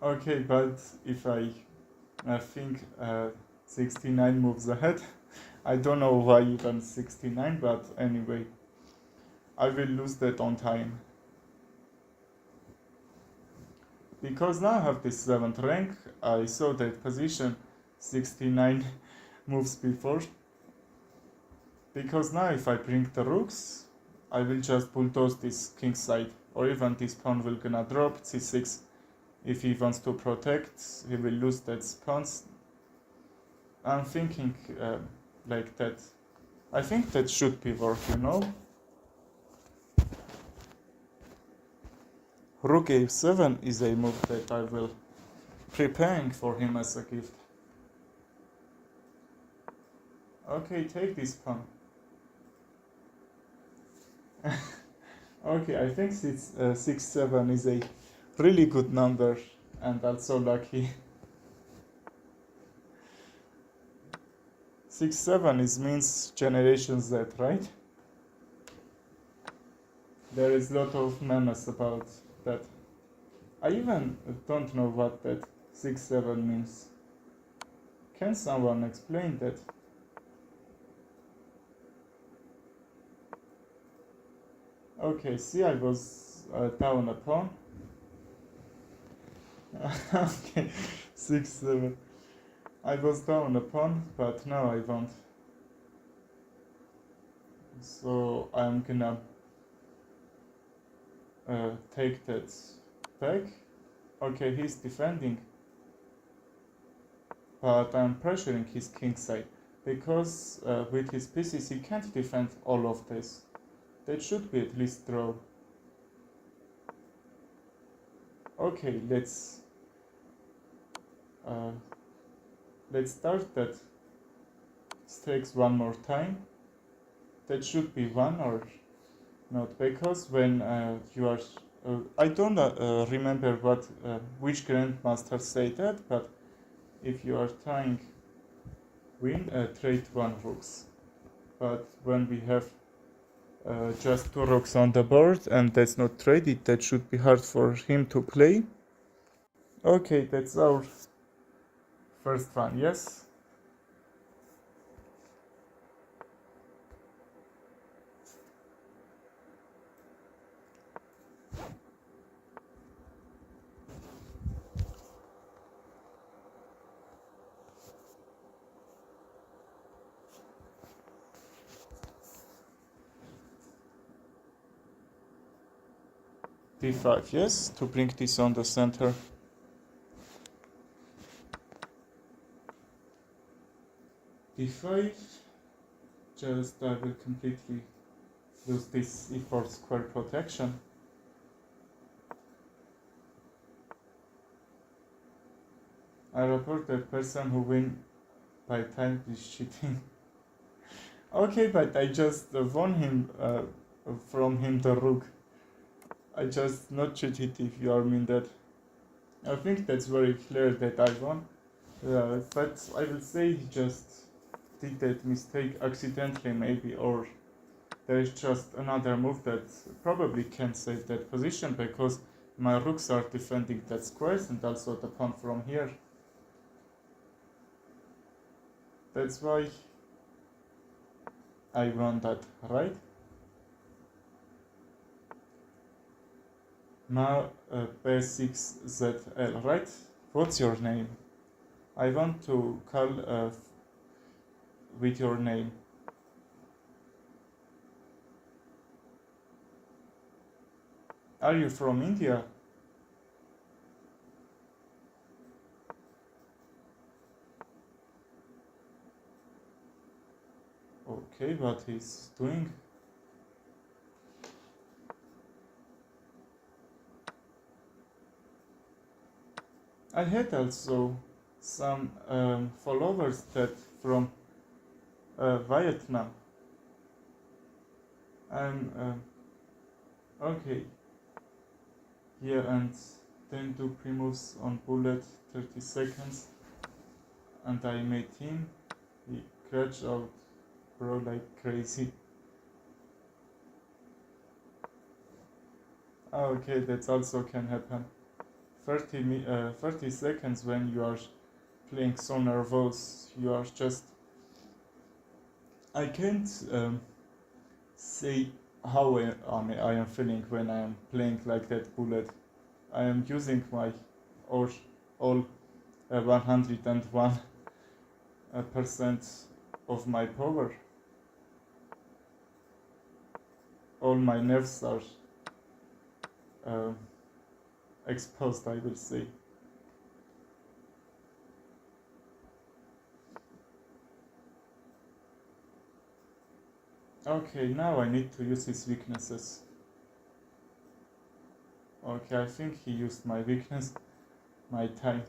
Okay, but if I think 69 moves ahead, I don't know why even 69, but anyway, I will lose that on time. Because now I have this 7th rank, I saw that position 69 moves before. Because now if I bring the rooks, I will just bulldoze this king side, or even this pawn will gonna drop c6. If he wants to protect, he will lose that pawns. I'm thinking like that. I think that should be work, you know? Rook a7 is a move that I will preparing for him as a gift. Okay, take this pawn. Okay, I think 6-7 is a really good number and also lucky. 6-7 is means Generation Z, right? There is a lot of memes about that. I even don't know what that 6-7 means. Can someone explain that? Okay, see, I was down a pawn. Okay, 6-7. I was down a pawn, but now I won't. So I'm gonna take that back. Okay, he's defending, but I'm pressuring his king side because with his pieces he can't defend all of this. That should be at least draw. Okay, let's start that stakes one more time. That should be one or not, because when you are I don't remember what which grandmaster say that, but if you are trying win, trade one rooks. But when we have just 2 rooks on the board and that's not traded, that should be hard for him to play. Okay, that's our first one, yes? d5, yes, to bring this on the center. d5, just I will completely lose this e4 square protection. I report that person who win by time is cheating. Okay, but I just won him from him the rook. I just not cheated if you are mean that. I think that's very clear that I won. But I will say he just did that mistake accidentally maybe, or there is just another move that probably can save that position because my rooks are defending that squares and also the pawn from here. That's why I won that, right? Now B6ZL, right? What's your name? I want to call with your name. Are you from India? Okay, what he's doing? I had also some followers that from Vietnam. I'm okay. Yeah, and then do pre-moves on bullet 30 seconds, and I made him. He crashed out, bro, like crazy. Okay, that also can happen. 30 seconds when you are playing so nervous, you are just I can't say how I am feeling when I am playing like that bullet. I am using my or all 101% of my power. All my nerves are uh, exposed, I will say. Okay, now I need to use his weaknesses. Okay, I think he used my weakness, my time.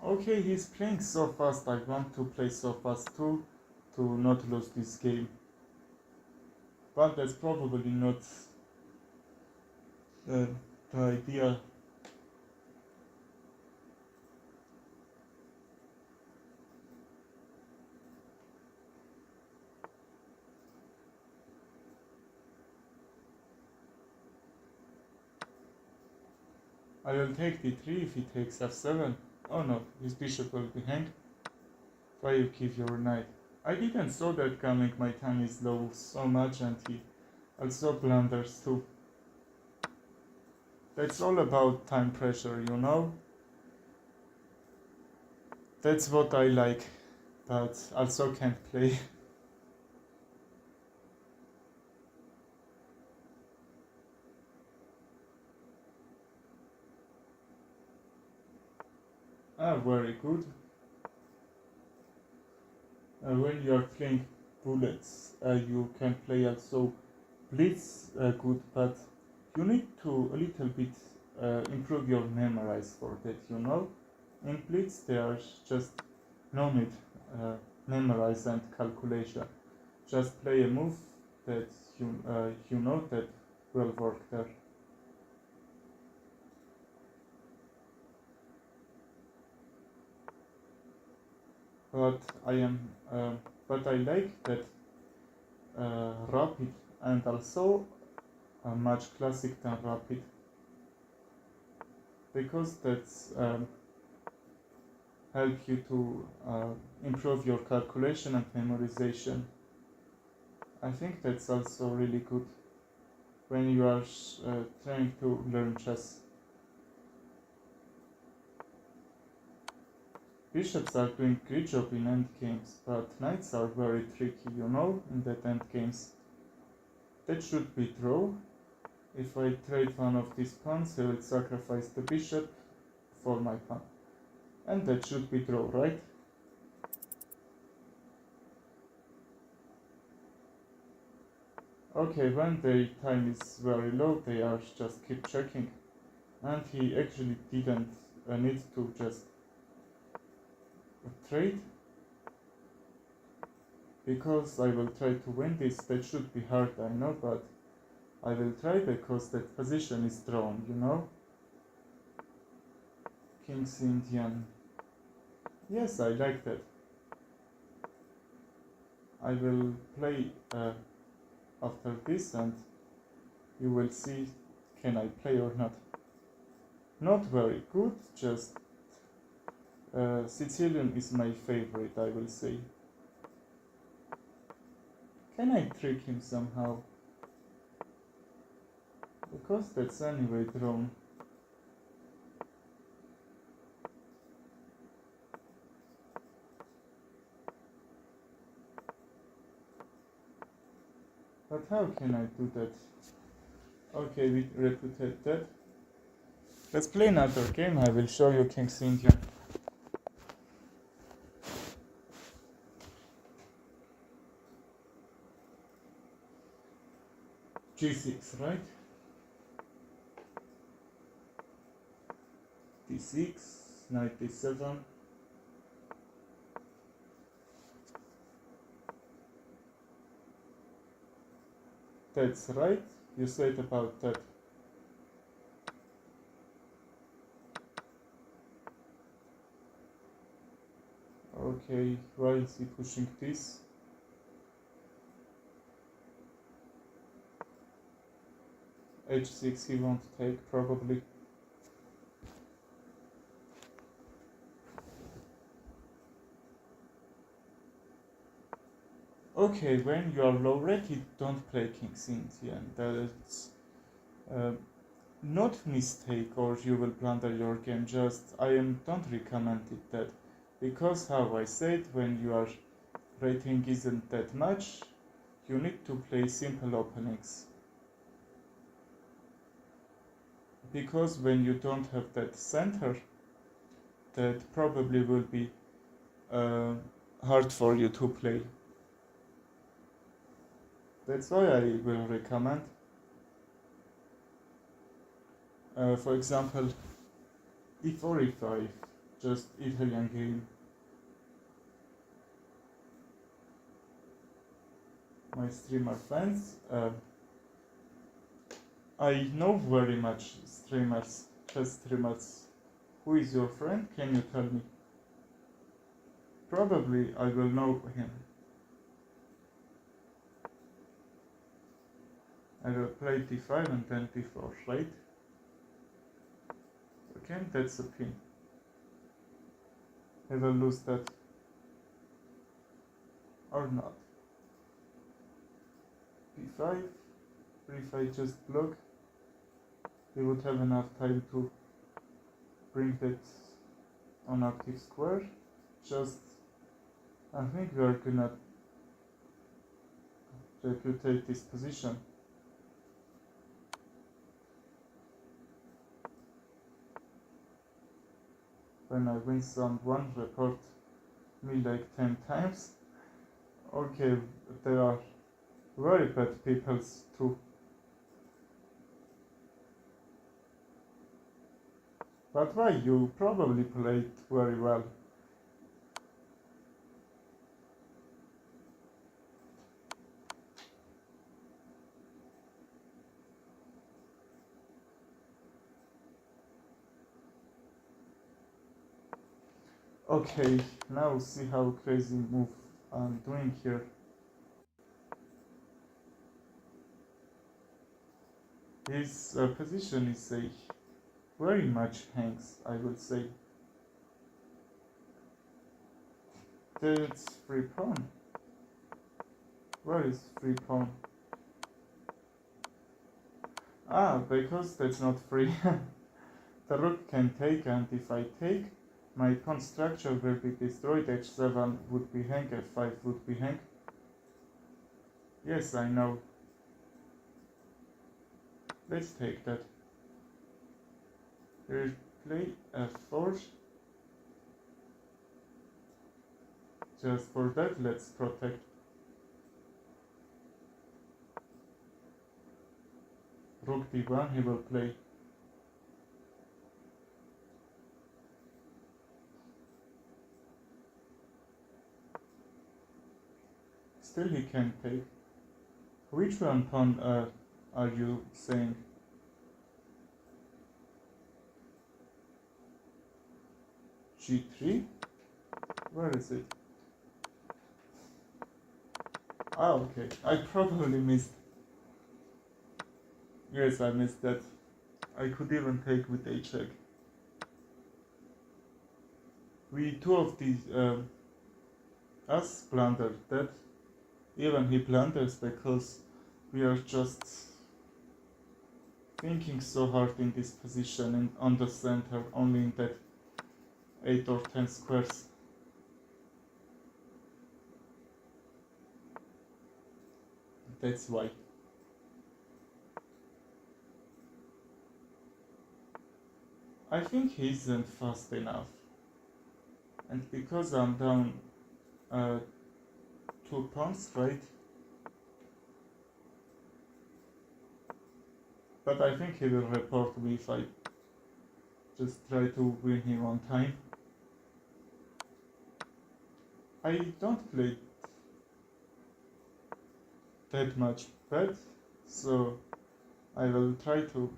Okay, he's playing so fast. I want to play so fast too, to not lose this game. But that's probably not the idea. I will take d3 if he takes f7. Oh no, his bishop will be hanged. Why you keep your knight? I didn't saw that coming. My time is low so much, and he also blunders too. That's all about time pressure, you know? That's what I like, but also can't play. Ah, very good. When you are playing bullets, you can play also blitz good, but you need to a little bit improve your memorize for that, you know? In blitz, there's just no need memorize and calculation. Just play a move that you know that will work there. But I am, but I like that rapid and also much classic than rapid because that's help you to improve your calculation and memorization. I think that's also really good when you are trying to learn chess. Bishops are doing great job in endgames, but knights are very tricky, you know, in that endgames. That should be draw. If I trade one of these pawns, I will sacrifice the bishop for my pawn. And that should be draw, right? Okay, when their time is very low, they are just keep checking. And he actually didn't need to just trade. Because I will try to win this. That should be hard, I know, but I will try because that position is drawn, you know? King's Indian. Yes, I like that. I will play after this and you will see can I play or not. Not very good, just Sicilian is my favorite, I will say. Can I trick him somehow? Because that's anyway drawn. But how can I do that? Okay, we reputed that. Let's play another game. I will show you King's Indian. G6, right? D6, knight D7. That's right. You said about that. Okay, why is he pushing this? H6 he won't take probably. Okay, when you are low rated, don't play king c, that's uh, not mistake or you will blunder your game. Just don't recommend it that, because how I said, when your rating isn't that much, you need to play simple openings, because when you don't have that center, that probably will be uh, hard for you to play. That's why I will recommend, for example, e4, e5, just Italian game. My streamer friends, I know very much streamers, chess streamers. Who is your friend? Can you tell me? Probably I will know him. I will play d5 and then d4, right? Okay, that's a pin. I will lose that. Or not. b5, if I just block, we would have enough time to bring that on active square. Just, I think we are gonna reputate this position. When I win someone, report me like 10 times. Okay, there are very bad people too. But why? You probably played very well. Okay, now see how crazy move I'm doing here. His position is a very much hangs, I would say. That's free pawn. Where is free pawn? Ah, because that's not free. The rook can take, and if I take, my pawn structure will be destroyed. h7 would be hang, f5 would be hang. Yes, I know. Let's take that. We'll play f4. Just for that, let's protect. Rook d1, he will play. Still he can take. Which one pawn are you saying? g3? Where is it? Ah, okay. I probably missed. Yes, I missed that. I could even take with a check. We two of these us blundered that. Even he blunders because we are just thinking so hard in this position and on the center, only in that 8 or 10 squares. That's why. I think he isn't fast enough. And because I'm down 2 pawns, right? But I think he will report me if I just try to win him on time. I don't play that much bad, so I will try to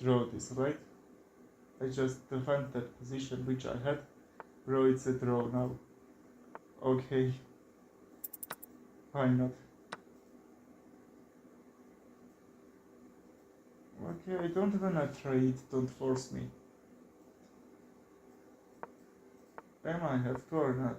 draw this, right? I just defend that position which I had. Bro, it's a draw now. Okay. Why not? Okay, I don't wanna trade, don't force me. Am I have to or not?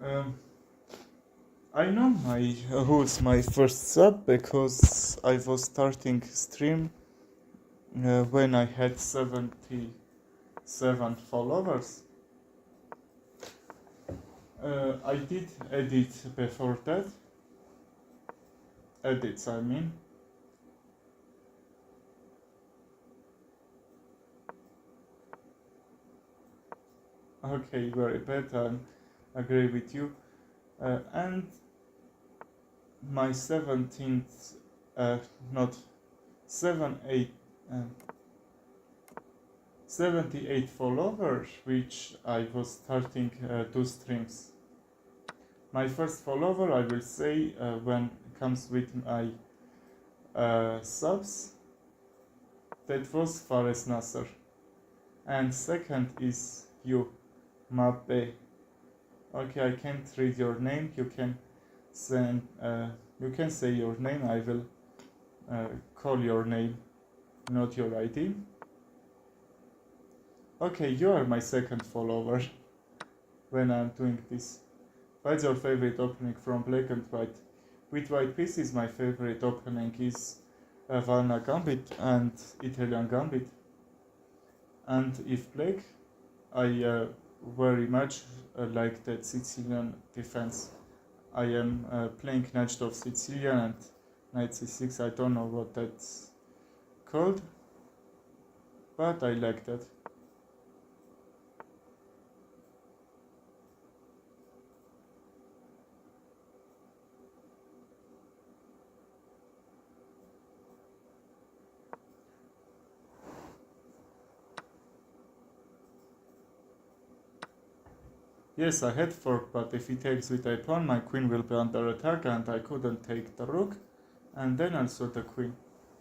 Um, I know my who's my first sub because I was starting stream when I had 77 followers. I did edit before that. Edits, I mean. Okay, very bad. I agree with you. And my 17th, not 7, 8, 78 followers, which I was starting 2 streams. My first follower, I will say, when it comes with my subs, that was Fares Nasser. And second is you, Mabe. Okay, I can't read your name. You can send. You can say your name. I will call your name, not your ID. Okay, you are my second follower when I'm doing this. What's your favorite opening from Black and White? With White Pieces, my favorite opening is Varna Gambit and Italian Gambit. And if Black, I very much like that Sicilian defense. I am playing Knight of Sicilian and Knight c6. I don't know what that's called, but I like that. Yes, I had fork, but if he takes with a pawn, my queen will be under attack and I couldn't take the rook, and then also the queen.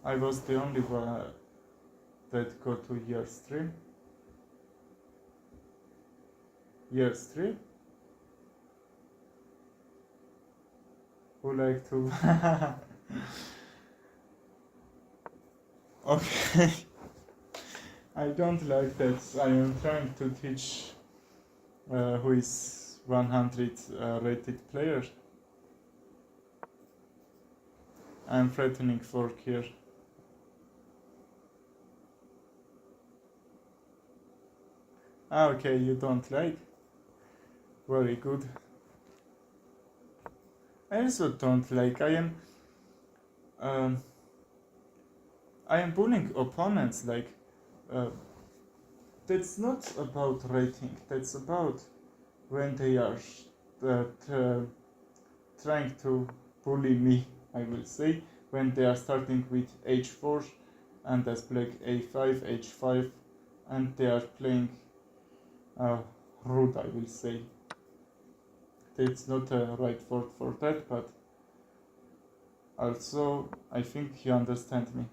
I was the only one that got to years 3. Years 3? Who like to... Okay. I don't like that. I am trying to teach who is 100 rated player. I'm threatening fork here. Ah, okay, you don't like? Very good. I also don't like. Um, I am bullying opponents. Like, that's not about rating. That's about when they are trying to bully me. I will say when they are starting with h4 and as black a5, h5, and they are playing rude. I will say. It's not a right word for that, but also I think you understand me.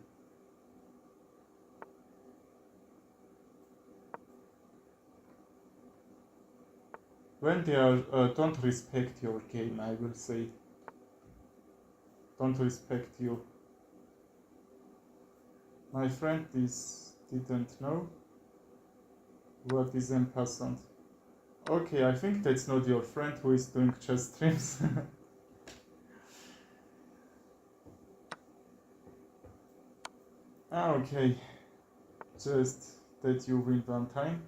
When they are don't respect your game, I will say. Don't respect you. My friend didn't know what is en passant. Okay, I think that's not your friend who is doing chess streams. Ah, okay. Just that you win one time.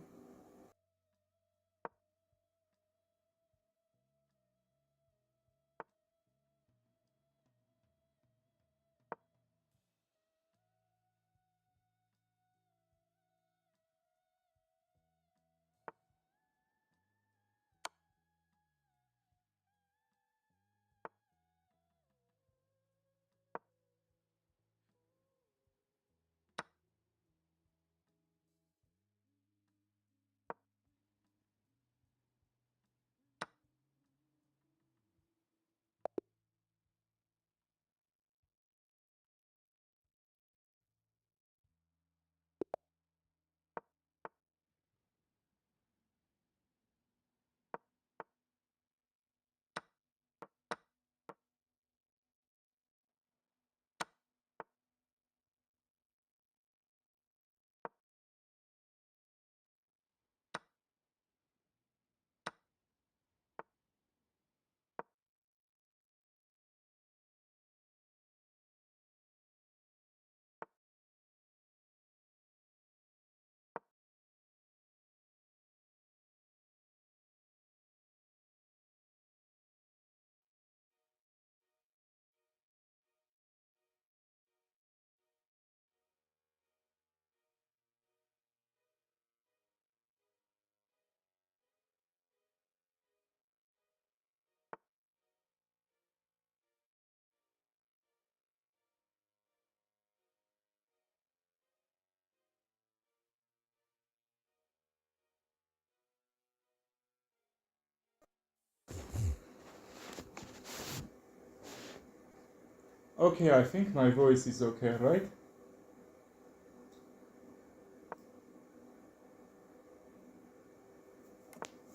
Okay, I think my voice is okay, right?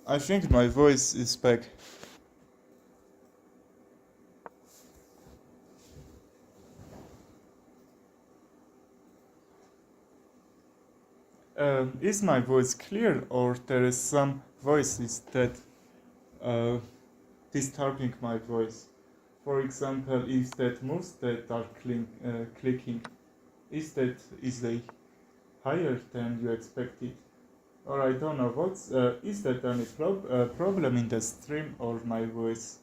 I think my voice is back. Is my voice clear, or there is some voices that uh, disturbing my voice? For example, if that moves that are clicking, is they higher than you expected? Or I don't know what's is that any problem in the stream or my voice?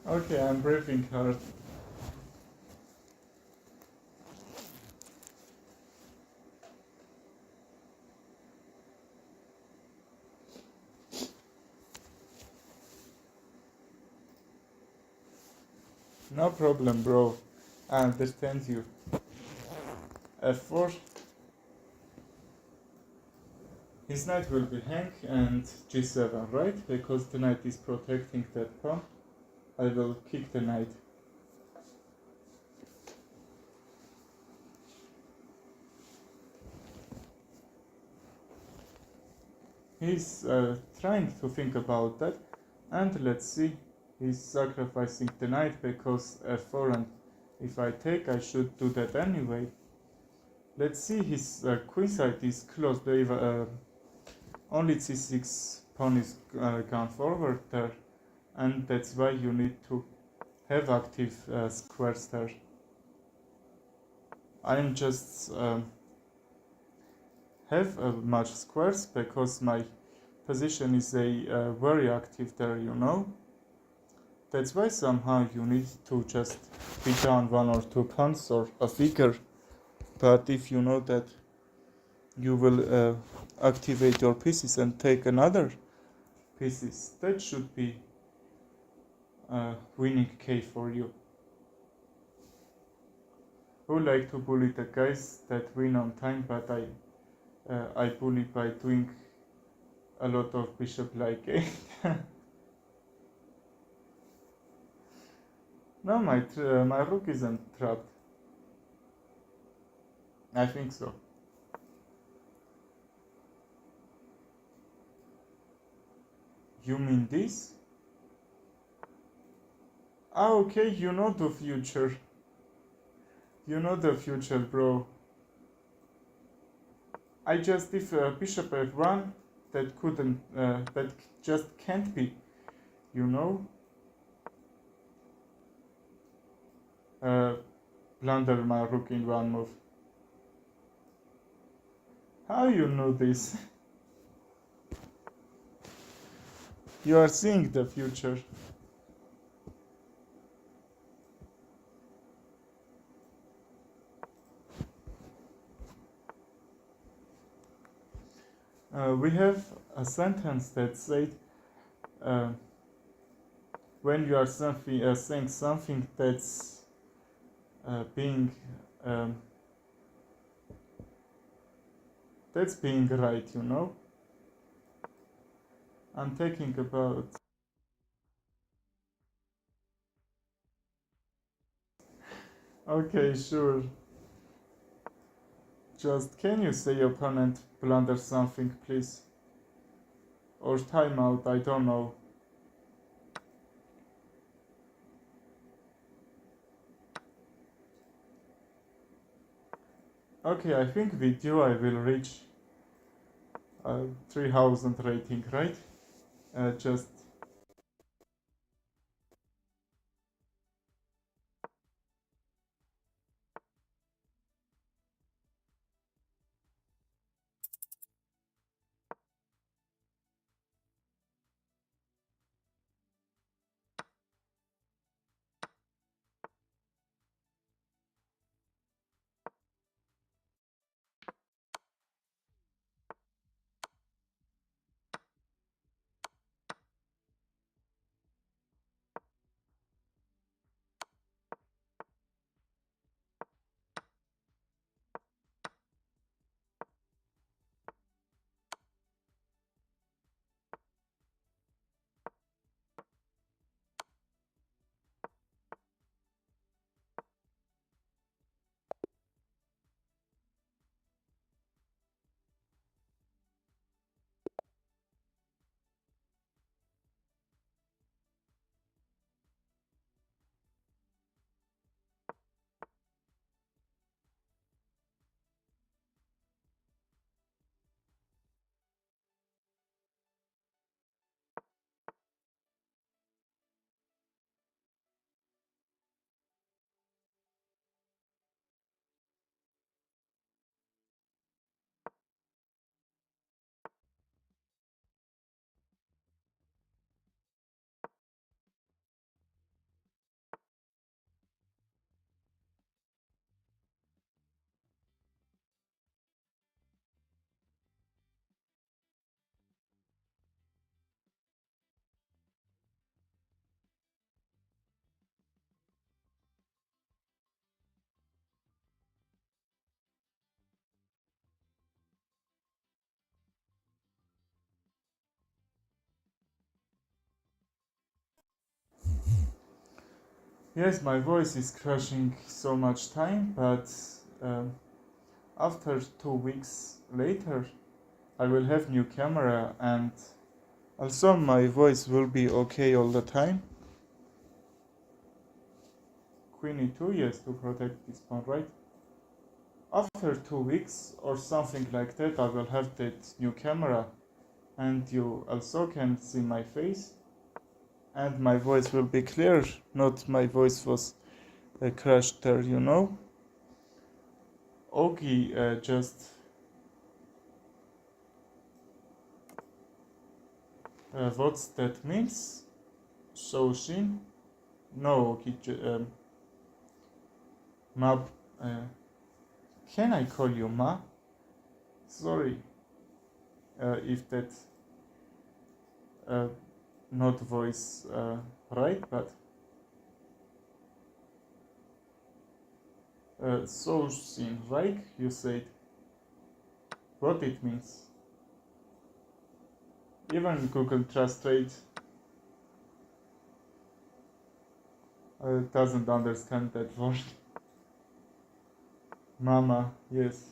Okay, I'm breathing hard. No problem, bro. I understand you. F4. His knight will be Hank and G7, right? Because the knight is protecting that pawn. I will kick the knight. He's trying to think about that, and let's see. He's sacrificing the knight because f4, and if I take, I should do that anyway. Let's see. His queen side is close, but only c6 pawn is gone forward there, and that's why you need to have active squares there. I'm just have much squares because my position is a very active there, you know. That's why somehow you need to just be down one or two pawns or a figure. But if you know that you will activate your pieces and take another pieces, that should be winning K for you. Who like to bully the guys that win on time, but I bully by doing a lot of bishop like 8. No, my rook isn't trapped. I think so. You mean this? Ah, okay, you know the future. You know the future, bro. I just if bishop f1, that just can't be, you know. Uh, Blunder my rook in one move. How you know this? You are seeing the future. We have a sentence that said uh, when you are saying something that's being um, right, you know. I'm thinking about. Okay, sure. Just can you say opponent blunder something, please? Or timeout, I don't know. Okay, I think with you I will reach 3000 rating, right? Just Yes, my voice is crashing so much time, but um, after 2 weeks later, I will have new camera and also my voice will be okay all the time. Queenie 2 years to protect this pawn, right? After 2 weeks or something like that, I will have that new camera and you also can see my face and my voice will be clear, not my voice was crashed there, you know. Ogi just what's that means? Shoshin? No, Ogi, Ma. Can I call you Ma? Sorry, if that uh, not voice right, but Shoshin, right? You said what it means. Even Google Translate doesn't understand that word. Mama, yes,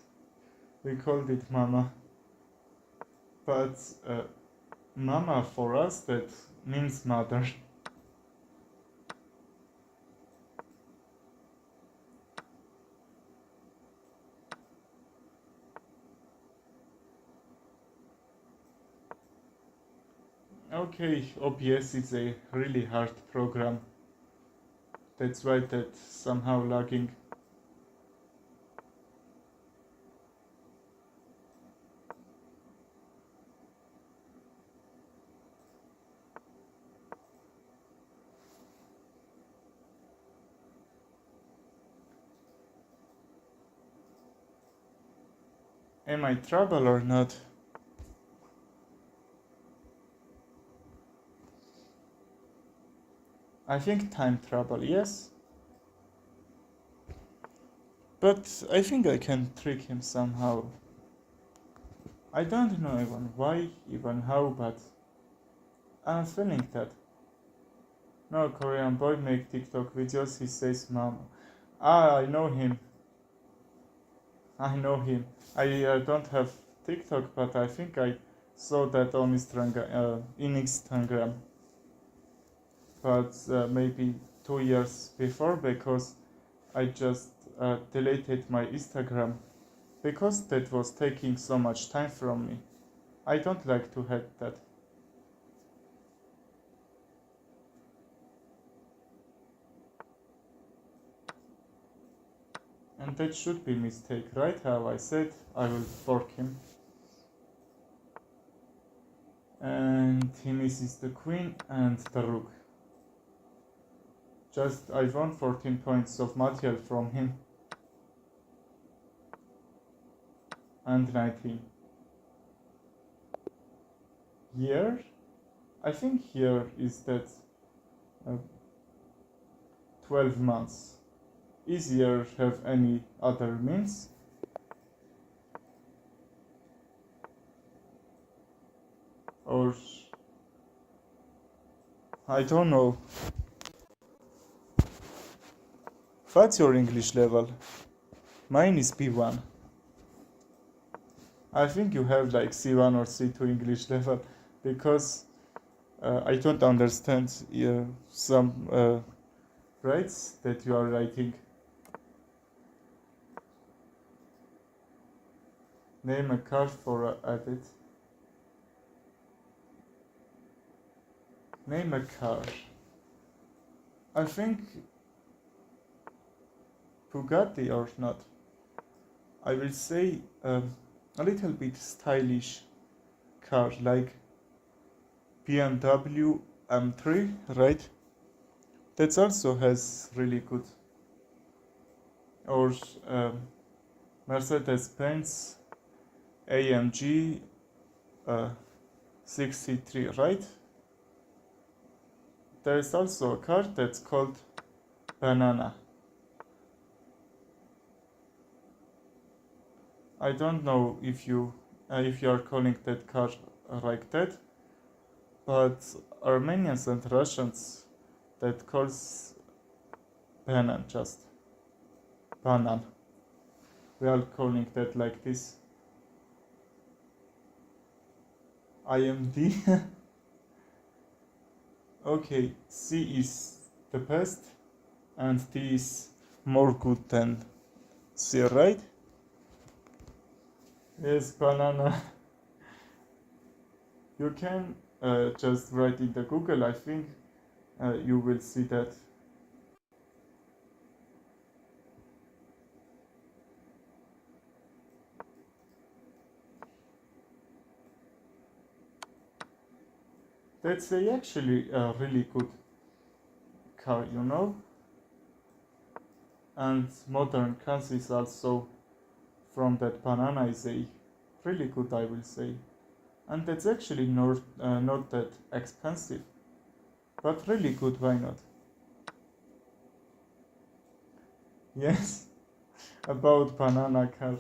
we called it Mama, but Mama for us that means mother. Okay, OBS is a really hard program. That's why that's somehow lagging. Am I trouble or not? I think time trouble, yes. But I think I can trick him somehow. I don't know even why, even how, but I'm feeling that. No Korean boy make TikTok videos, he says mama. Ah, I know him. I know him. I don't have TikTok, but I think I saw that on Instagram, in Instagram. But maybe 2 years before, because I just deleted my Instagram because that was taking so much time from me. I don't like to have that. And that should be mistake, right? How I said I will fork him. And he misses the queen and the rook. Just I won 14 points of material from him. And 19. Here? I think here is that 12 months. Easier have any other means? Or I don't know. What's your English level? Mine is B1. I think you have like C1 or C2 English level because I don't understand some writes that you are writing. Name a card for edit. Name a car. I think Bugatti or not. I will say a little bit stylish car like BMW M3, right? That also has really good. Or Mercedes-Benz AMG 63, right? There is also a car that's called Banana. I don't know if you are calling that car like that, but Armenians and Russians that calls banan, just banan. We are calling that like this. IMD. Okay, C is the best and D is more good than C, right? Yes, banana. You can just write in the Google, I think you will see that. That's actually a really good car, you know? And modern cars is also from that banana is a really good, I will say. And that's actually not that expensive, but really good, why not? Yes, about banana car.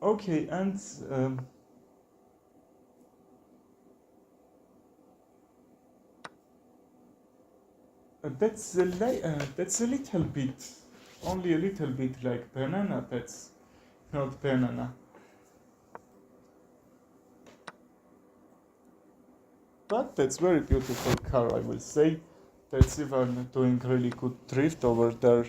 Okay, and that's a little bit, only a little bit like banana. That's not banana, but that's very beautiful car, I will say. That's even doing really good drift over there.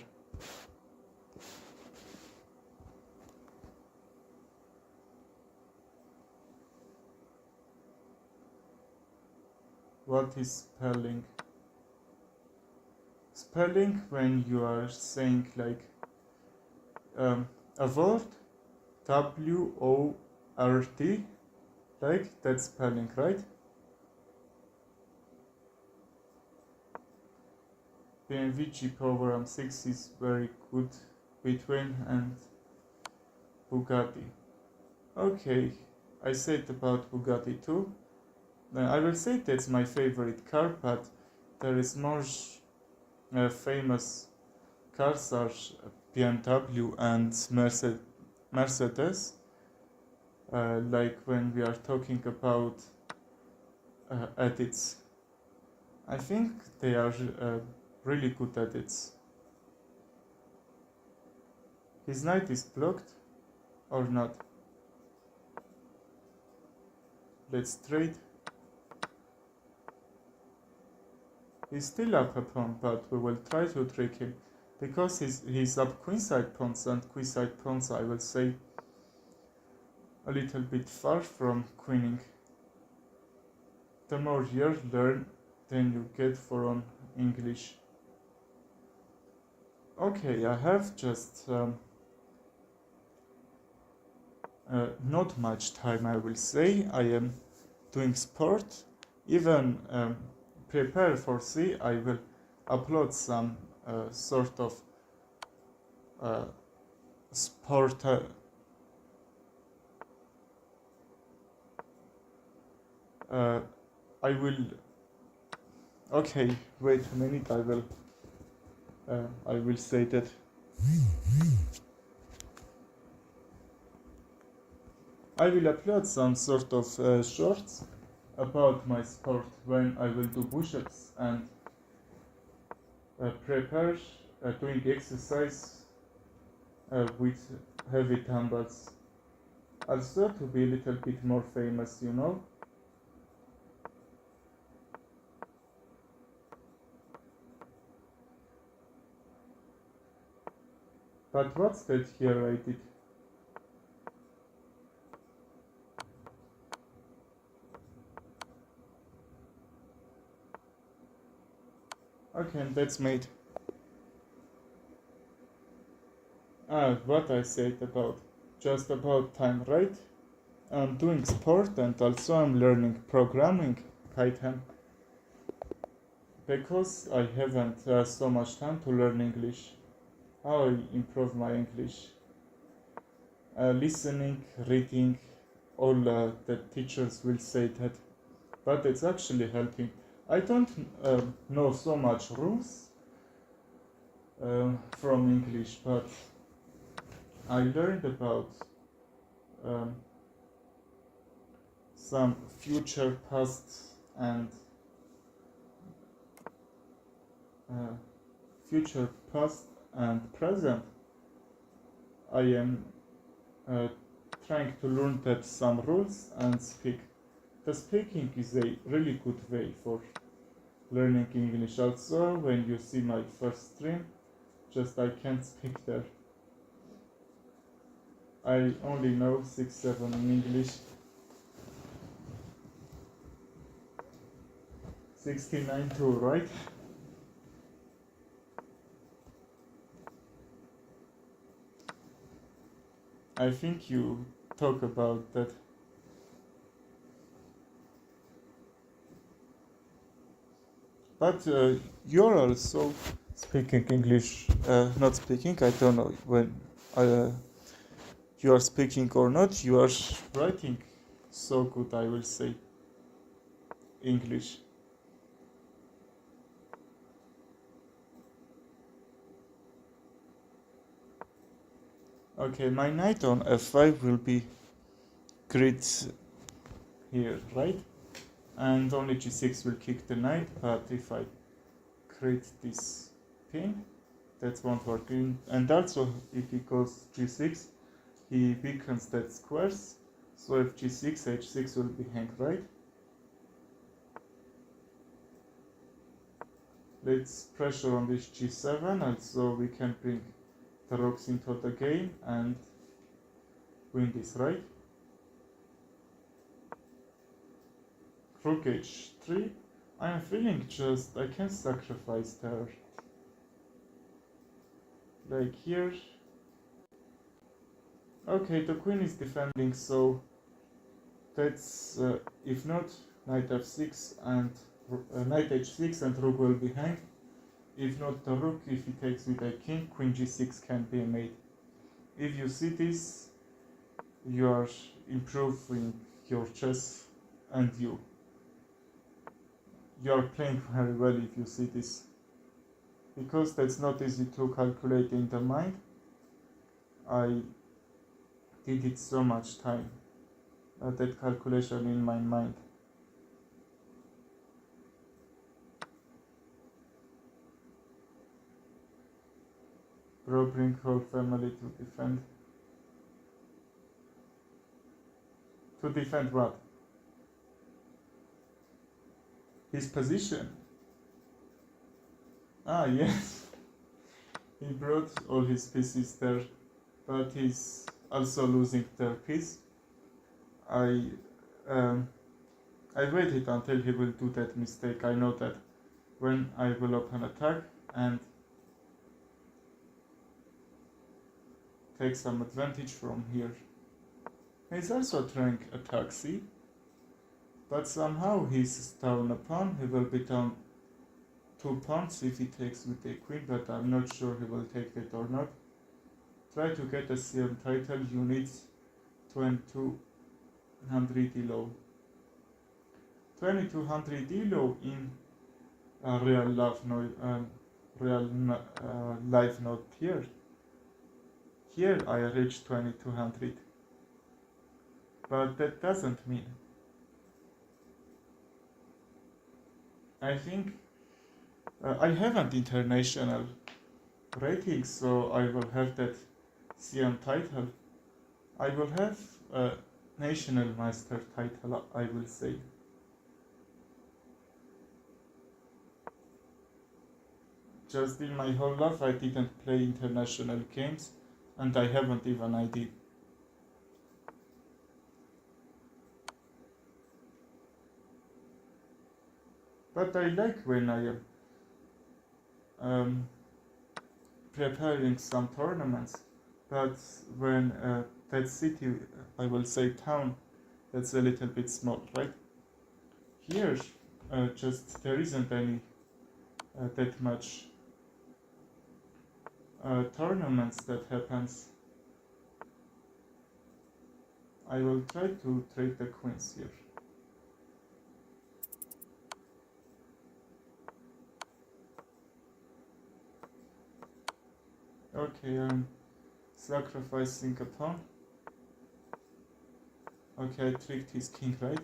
What is spelling? Spelling when you are saying like a word, WORD, like that's spelling, right? BMW G-Power M6 is very good between and Bugatti. Okay, I said about Bugatti too. I will say that's my favorite car, but there is more famous cars are BMW and Mercedes. Like when we are talking about edits, I think they are really good edits. His night is blocked or not? Let's trade. He's still up a pawn, but we will try to trick him. Because he's up queenside pawns, and queenside pawns I will say a little bit far from queening. The more you learn, then you get for on English. Okay, I have just not much time, I will say. I am doing sport. Even prepare for C, I will upload some sort of sport. I will. Okay, wait a minute. I will say that. I will upload some sort of shorts about my sport when I will do push-ups and prepare doing exercise with heavy dumbbells. Also to be a little bit more famous, you know. But what's that here I did? Okay, that's made. What I said about just about time, right? I'm doing sport and also I'm learning programming Python because I haven't so much time to learn English. How I improve my English? Listening, reading, all the teachers will say that, but it's actually helping. I don't know so much rules from English, but I learned about some future, past, and future, past, and present, I am uh, trying to learn that some rules and speak. The speaking is a really good way for learning English. Also, when you see my first stream, just I can't speak there. I only know 6-7 in English. 69 too, right? I think you talk about that. But you're also speaking English, not speaking, I don't know when you are speaking or not, you are writing so good, I will say, English. Okay, my knight on f5 will be great here, right? And only g6 will kick the knight, but if I create this pin, that won't work. And also, if he goes g6, he weakens that squares, so if g6, h6 will be hanged, right? Let's pressure on this g7, and so we can bring the rocks into the game and win this, right? Rook h3. I'm feeling just I can sacrifice there. Like here. Okay, the queen is defending, so that's if not knight f6 and knight h6 and rook will be hanged. If not the rook, if he takes with a king, queen g6 can be made. If you see this, you are improving your chess and you are playing very well if you see this. Because that's not easy to calculate in the mind. I did it so much time, that calculation in my mind. Bro, bring whole family to defend. To defend what? His position. Ah, yes. He brought all his pieces there, but he's also losing their piece. I waited until he will do that mistake. I know that when I will open attack and take some advantage from here. He's also trying attack, see? But somehow he's down a pawn. He will be down 2 pawns if he takes with a queen, but I'm not sure he will take it or not. Try to get a CM title, you need 2200 elo. 2200 elo in real life, not here. Here I reached 2200. But that doesn't mean. I think I haven't international rating, so I will have that CM title. I will have a national master title, I will say. Just in my whole life I didn't play international games, and I haven't even ID. But I like when I am preparing some tournaments, but when that city, I will say town, that's a little bit small, right? Here, just there isn't any that much tournaments that happens. I will try to trade the queens here. Okay, I'm sacrificing a pawn. Okay, I tricked his king, right?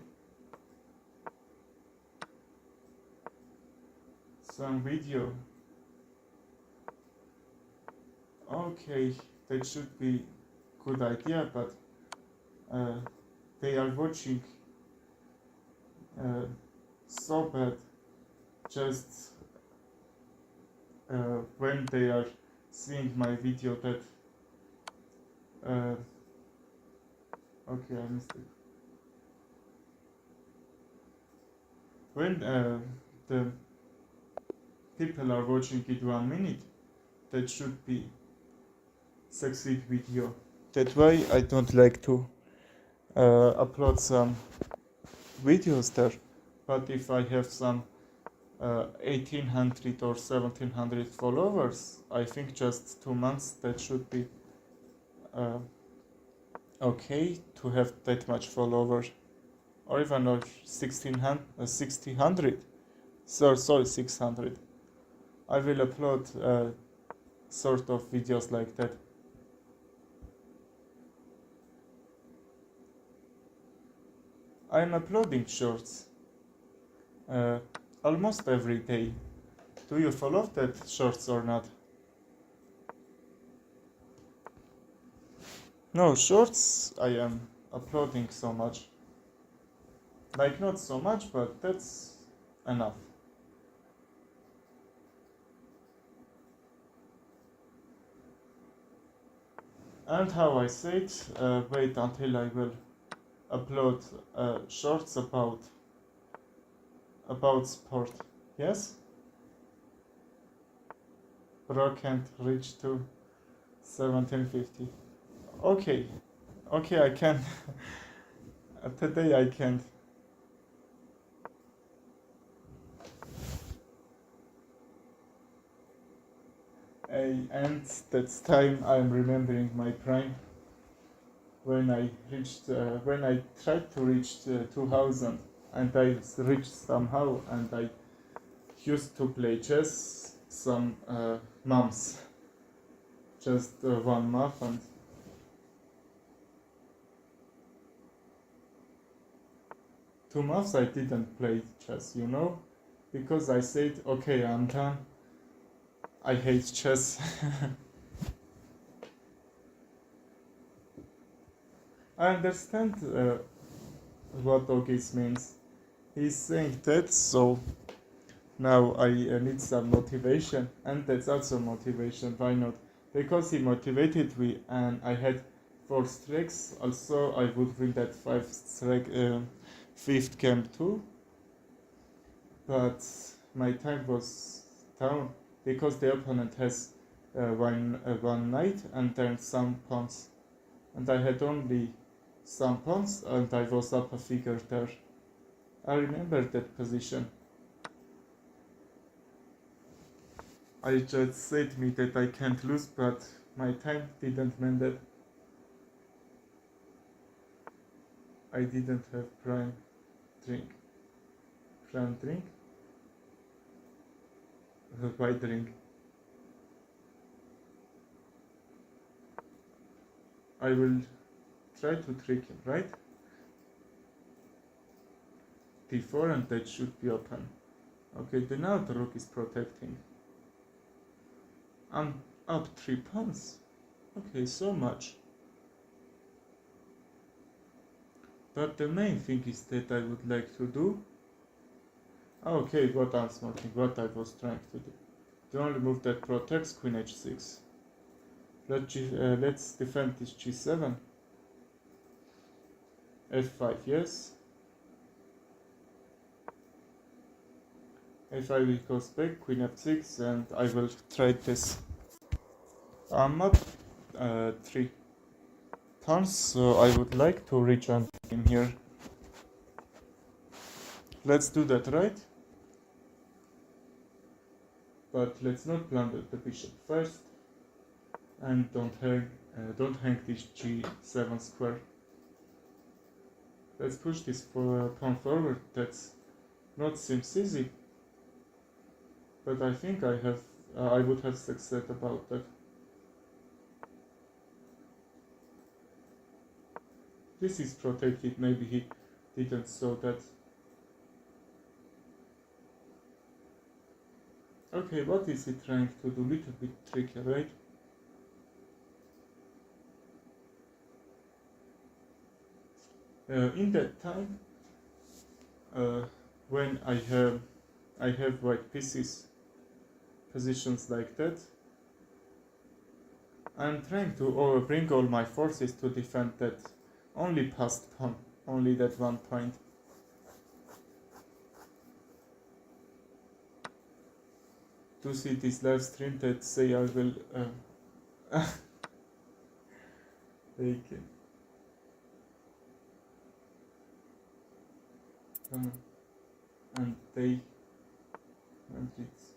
Some video Okay, that should be good idea, but uh, they are watching uh, so bad just when they are seeing my video that uh, okay, I missed it. When the people are watching it 1 minute, that should be succeed video. That way I don't like to upload some videos there, but if I have some 1800 or 1700 followers, I think just 2 months that should be uh, okay to have that much followers, or even 1600, 1600. Sorry, 600. I will upload sort of videos like that. I'm uploading shorts almost every day. Do you follow that shorts or not? No, shorts I am uploading so much. Like not so much, but that's enough. And how I said, wait until I will upload shorts about sport. Yes? Bro can't reach to 1750. Okay, okay, I can. Today I can't. And that's time I'm remembering my prime when I reached when I tried to reach 2000 and I reached somehow and I used to play chess some months, just 1 month, and 2 months I didn't play chess, because I said, okay, I'm done. I hate chess. I understand what Ogis means. He's saying that, so now I need some motivation, and that's also motivation. Why not? Because he motivated me, and I had 4 strikes. Also, I would win that 5 strike, fifth game too. But my time was down because the opponent has one knight and then some pawns, and I had only some pawns, and I was up a figure there. I remember that position. I just said me that I can't lose, but my time didn't mean that. I didn't have prime drink. Prime drink? White drink. I will try to trick him, right? D4 and that should be open. Okay, now the rook is protecting. I'm up 3 pawns. Okay, so much. But the main thing is that I would like to do. Okay, what I'm smoking, what I was trying to do. The only move that protects, Queen h6. Let's defend this g7. f5, yes. f5 goes back, Queen f6, and I will trade this. I'm up 3 pawns, so I would like to reach on him here. Let's do that, right? But let's not plunder the bishop first, and don't hang this g7 square. Let's push this pawn forward. That's not seems easy, but I think I would have success about that. This is protected. Maybe he didn't saw that. Okay, what is he trying to do? Little bit tricky, right? In that time, when I have white pieces positions like that, I'm trying to bring all my forces to defend that only past pawn, only that one point. To see this live stream that say I will take it. And they and it's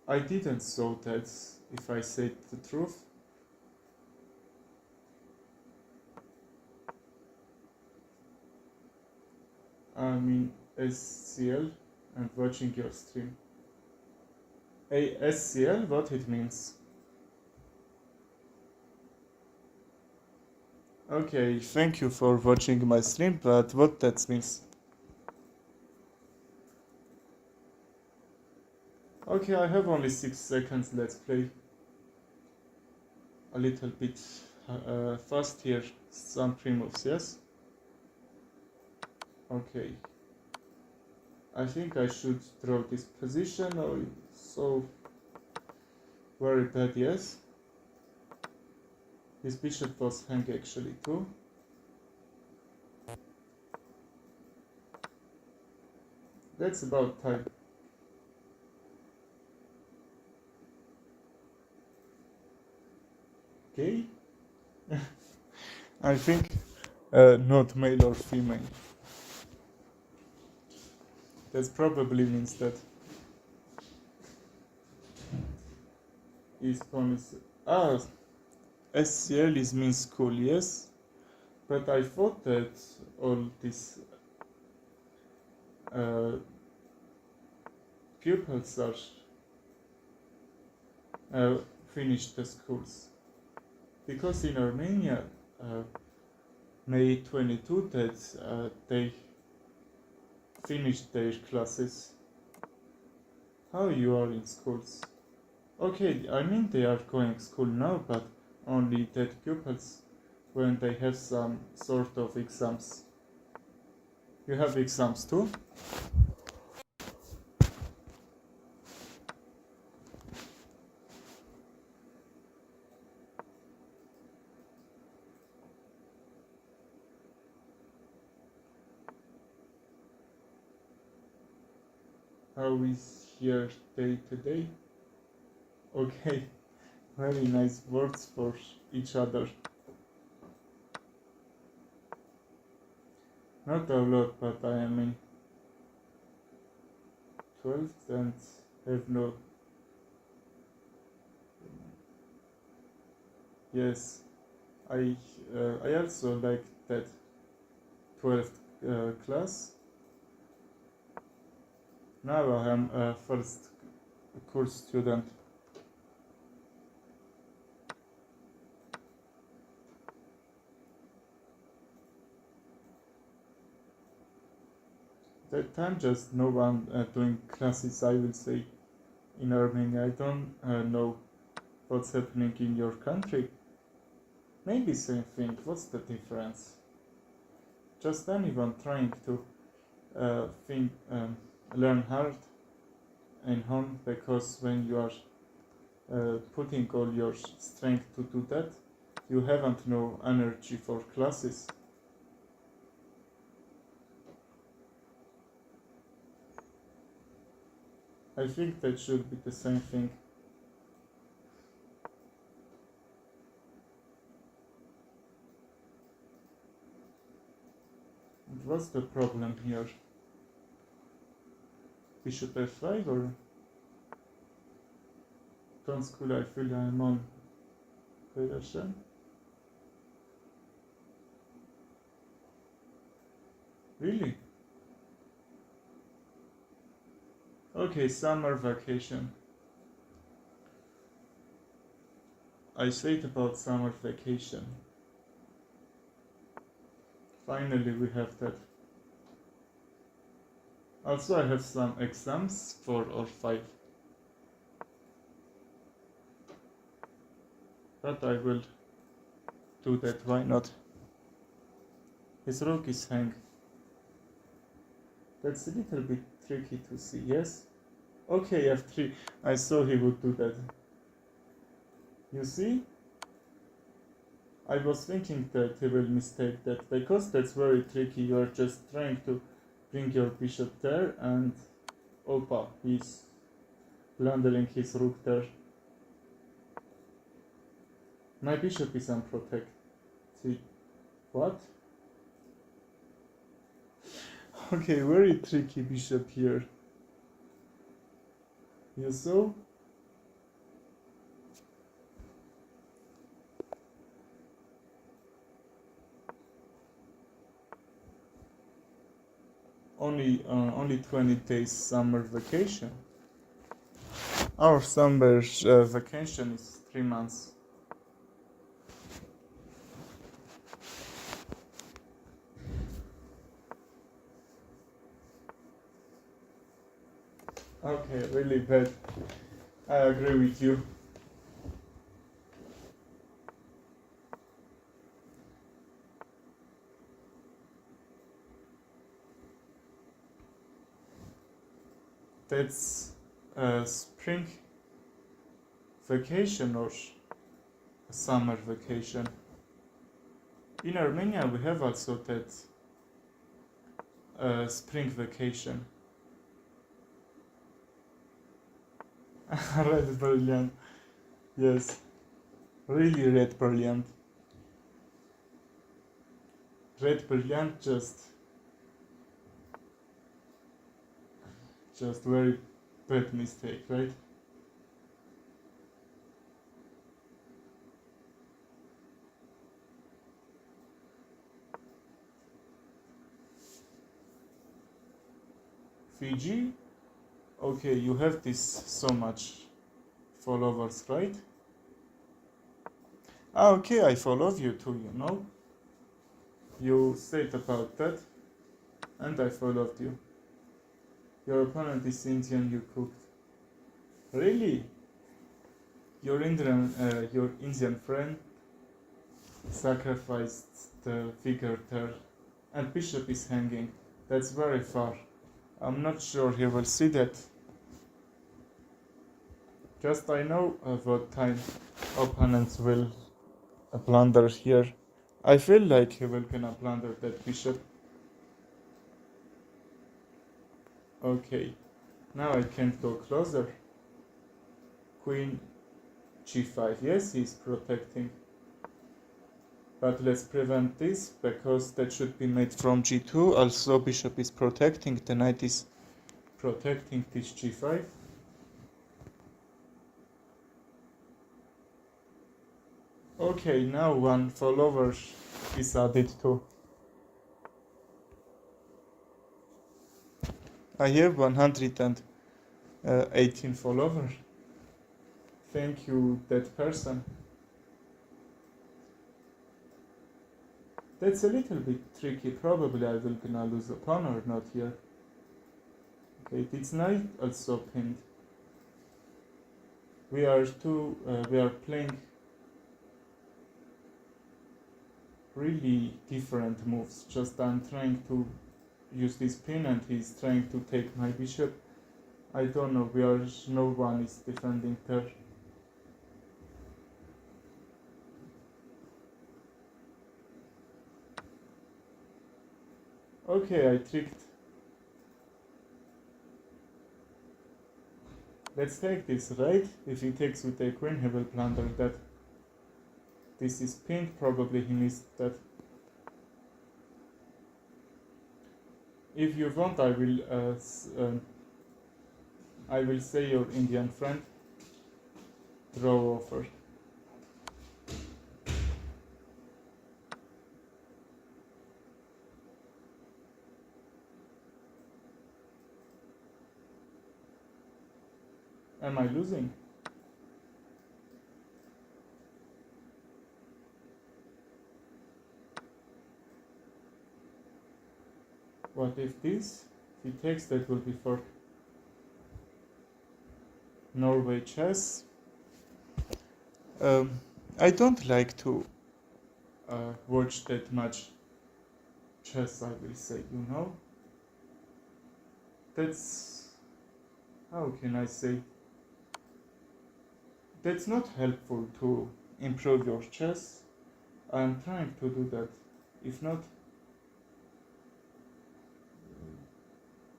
I didn't saw that, if I said the truth. I'm in SCL and watching your stream. SCL, what it means? Okay, thank you for watching my stream, but what that means? Okay, I have only 6 seconds, let's play. A little bit fast here, some pre-moves, yes? Okay. I think I should draw this position, or so very bad, yes? His bishop was hang actually too. That's about time. Okay. I think not male or female. That probably means that his pawn is SCL is means school, yes, but I thought that all these pupils are finished the schools, because in Armenia May 22 that they finished their classes. How you are in schools? Okay, I mean they are going school now, but only that pupils when they have some sort of exams. You have exams too? How is your day today? Okay, very nice words for each other. Not a lot, but I am in 12th and have no... Yes, I also like that 12th class. Now I am a first course student. That time just no one doing classes, I will say, in Armenia. I don't know what's happening in your country. Maybe same thing, what's the difference? Just anyone trying to learn hard and home, because when you are putting all your strength to do that, you haven't no energy for classes. I think that should be the same thing. And what's the problem here? Bishop f5 or... Don't school, I feel I'm on Persian. Really? Okay, summer vacation. I said about summer vacation. Finally we have that. Also I have some exams, 4 or 5. But I will do that, why not? His rook is hang. That's a little bit tricky to see, yes? Okay, f3. I saw he would do that. You see? I was thinking that he will mistake that, because that's very tricky. You are just trying to bring your bishop there and opa, he's blundering his rook there. My bishop is unprotected. See, what? Okay, very tricky bishop here. You saw? Only 20 days summer vacation. Our summer vacation is 3 months. Okay, really bad. I agree with you. That's a spring vacation or a summer vacation. In Armenia we have also that spring vacation. Red brilliant. Yes. Really red brilliant. Red brilliant just very bad mistake, right? Fiji? Okay, you have this so much followers, right? Ah, okay, I follow you too, you know? You said about that, and I followed you. Your opponent is Indian, you cooked. Really? Your Indian friend sacrificed the figure there, and bishop is hanging. That's very far. I'm not sure he will see that. Just I know what time opponents will blunder here. I feel like he will gonna blunder that bishop. Okay, now I can't go closer. Queen g5. Yes, he's protecting. But let's prevent this, because that should be made from g2. Also bishop is protecting, the knight is protecting this g5. Okay, now one follower is added too. I have 118 followers. Thank you, that person. That's a little bit tricky. Probably I will gonna lose a pawn or not here. Okay, it's knight also pinned. We are playing really different moves. Just I'm trying to use this pin and he's trying to take my bishop. I don't know, no one is defending there. Okay, I tricked. Let's take this, right? If he takes with a queen, he will blunder that. This is pinned, probably he missed that. If you want, I will say your Indian friend. Draw offer. Am I losing? What if this? If he takes, that will be for Norway chess. I don't like to watch that much chess, I will say, you know. That's, how can I say, that's not helpful to improve your chess. I'm trying to do that. If not,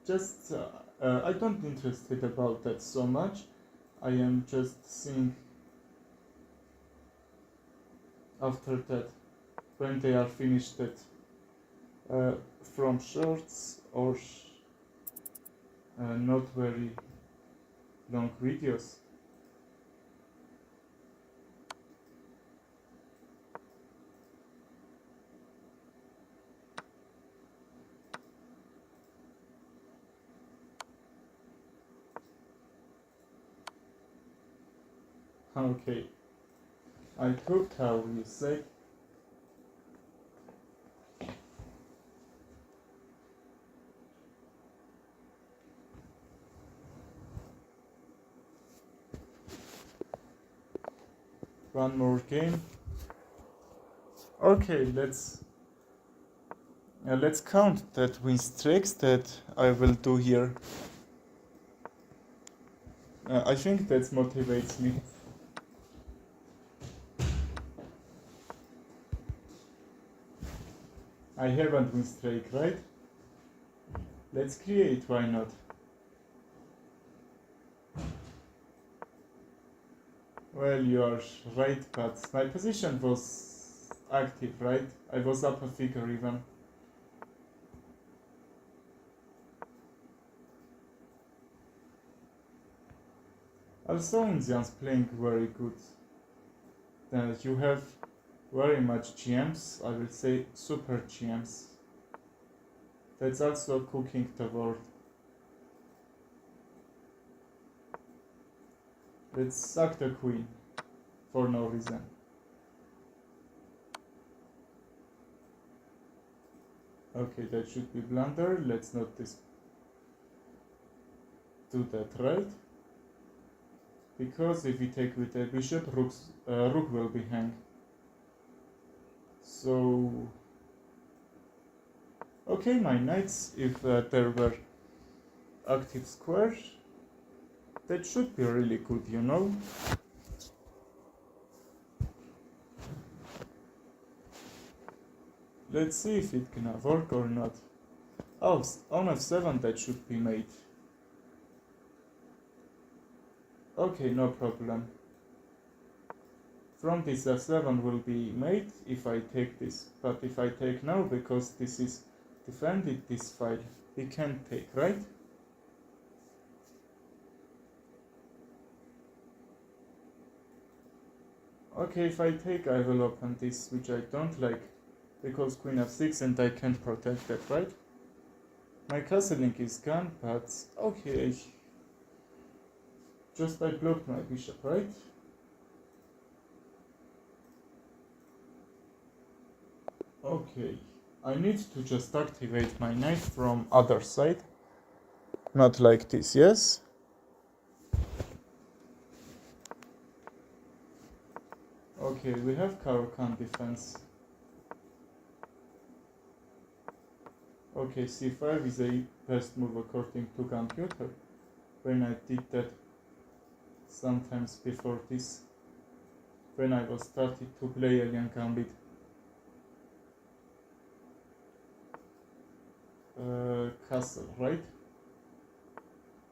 just I don't interested about that so much. I am just seeing after that when they are finished that from shorts or not very long videos. Okay, I took how you say. One more game. Okay, let's count that win streaks that I will do here. I think that motivates me. I haven't win streak, right? Let's create, why not? Well, you are right, but my position was active, right? I was up a figure even. Also, Indians playing very good. You have very much GMs, I will say super GMs. That's also cooking the world. Let's sack the queen for no reason. Okay, that should be blunder. Let's not do that, right? Because if we take with the bishop, rook will be hang. So, okay, my knights, if there were active squares, that should be really good, you know. Let's see if it gonna work or not. Oh, on f7 that should be made. Okay, no problem. From this f7 will be made if I take this, but if I take now, because this is defended, this file, we can't take, right? Okay, if I take, I will open this, which I don't like, because queen f6 and I can't protect that, right? My castle link is gone, but okay. Just I blocked my bishop, right? Okay, I need to just activate my knight from other side. Not like this, yes? Okay, we have Caro-Kann defense. Okay, c5 is a best move according to computer. When I did that sometimes before this, when I was started to play Alien Gambit. Castle, right?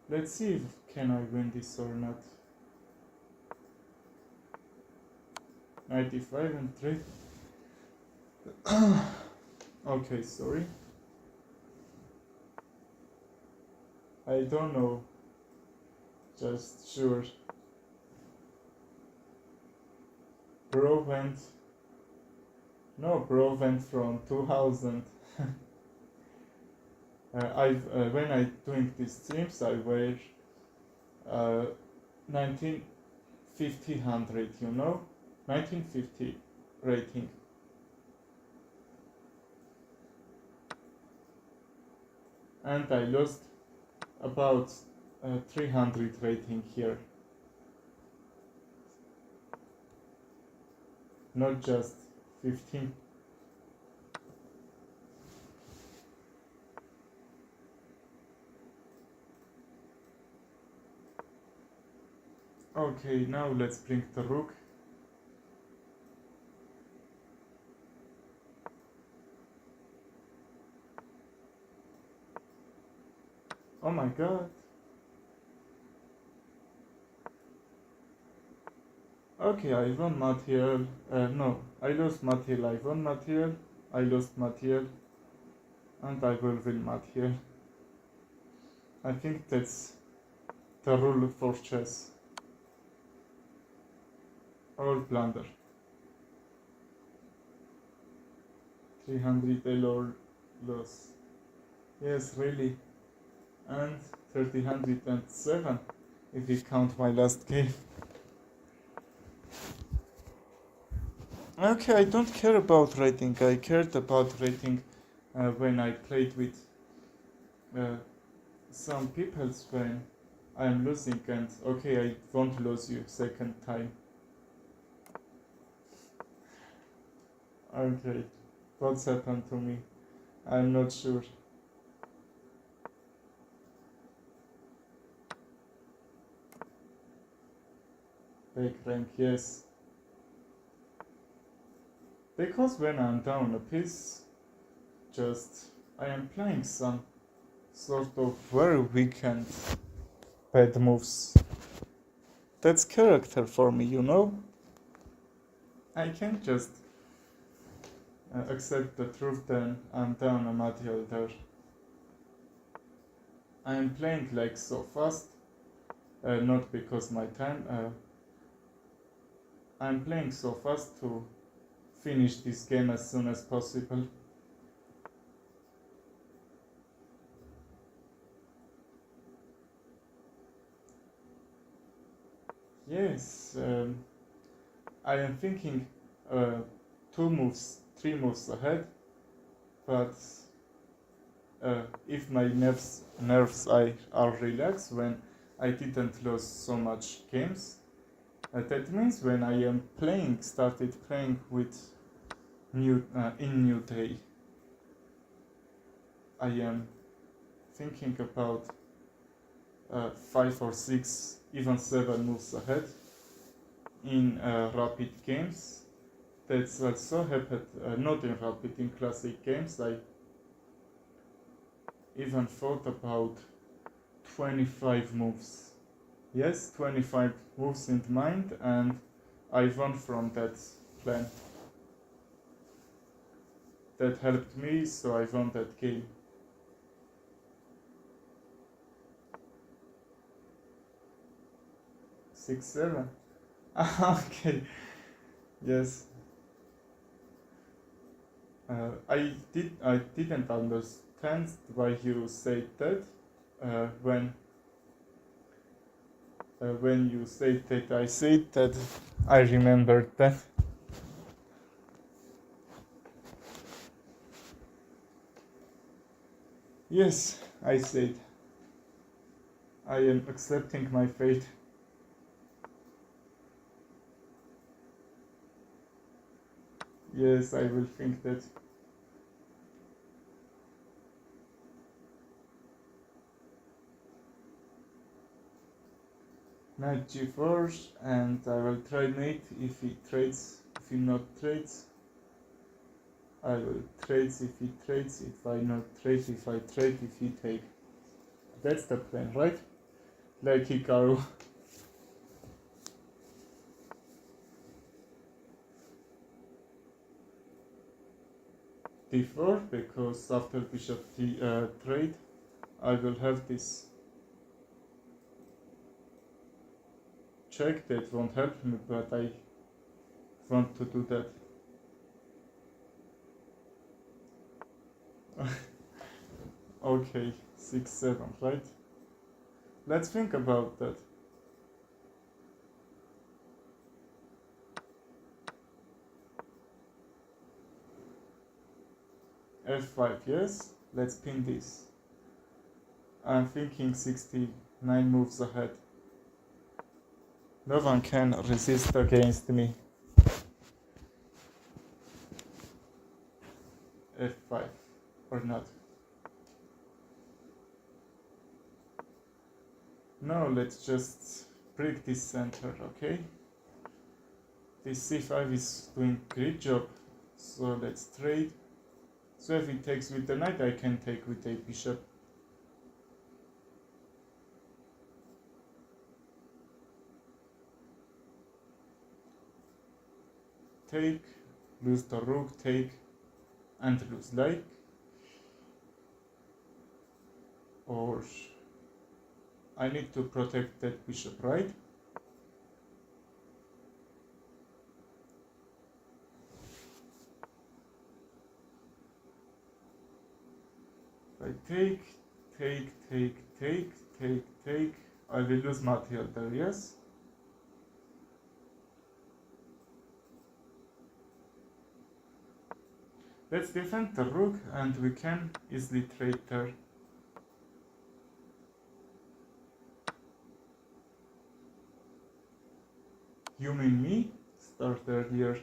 Let's see if can I win this or not. 95 and 3. Okay, sorry. I don't know. Just sure. Bro went. No, bro went from 2000. When I doing these streams, I wear 1950 100, you know, 1950 rating. and I lost about 300 rating here, not just 15. Okay, now let's bring the rook. Oh my god. Okay, I won material. No, I lost material. I won material. I lost material. And I will win material. I think that's the rule for chess. All blunder. 300 LR loss. Yes, really. And 307 if we count my last game. Okay, I don't care about rating. I cared about rating when I played with some people's when I'm losing, and okay, I won't lose you second time. Okay, what's happened to me? I'm not sure. Back rank, yes. Because when I'm down a piece, just I am playing some sort of very weekend bad moves. That's character for me, you know? I can't just accept the truth then I'm down a material there. I am playing like so fast, not because my time. I'm playing so fast to finish this game as soon as possible. Yes, I am thinking 3 moves ahead, but if my nerves are relaxed when I didn't lose so much games, that means when I am started playing with new day, I am thinking about 5 or 6, even 7 moves ahead in rapid games. That's also happened not in rapid, in classic games. I even thought about 25 moves. Yes, 25 moves in mind, and I won from that plan. That helped me, so I won that game. 6-7. Okay. Yes. I didn't understand why you said that when you said that. I said that I remembered that. Yes, I said I am accepting my fate. Yes, I will think that. Knight g4, and I will try mate if he trades. If he not trades, I will trade if he trades. If I not trade, if I trade, if he take. That's the plan, right? Like Hikaru. d4, because after bishop trade, I will have this check. That won't help me, but I want to do that. Okay, 6-7, right? Let's think about that. F5, yes. Let's pin this. I'm thinking 69 moves ahead. No one can resist against me. F5 or not. No, let's just break this center, okay? This c5 is doing great job, so let's trade. So if he takes with the knight, I can take with a bishop. Take, lose the rook, take, and lose like. Or I need to protect that bishop, right? I take, take. I will lose material there, yes? Let's defend the rook and we can easily trade there. You mean me? Start earlier.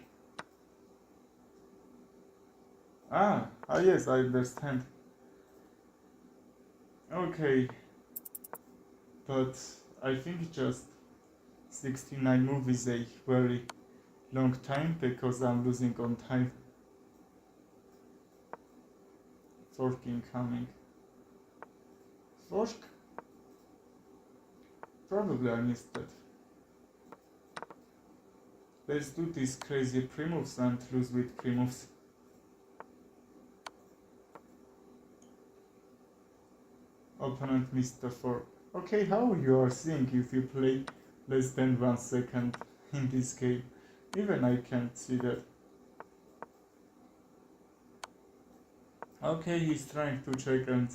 Yes, I understand. Okay, but I think just 69 moves is a very long time because I'm losing on time. Fork incoming. Fork? Probably I missed that. Let's do these crazy pre-moves and lose with pre-moves. Opponent missed the fork. Okay, how you are seeing if you play less than 1 second in this game? Even I can't see that. Okay, he's trying to check and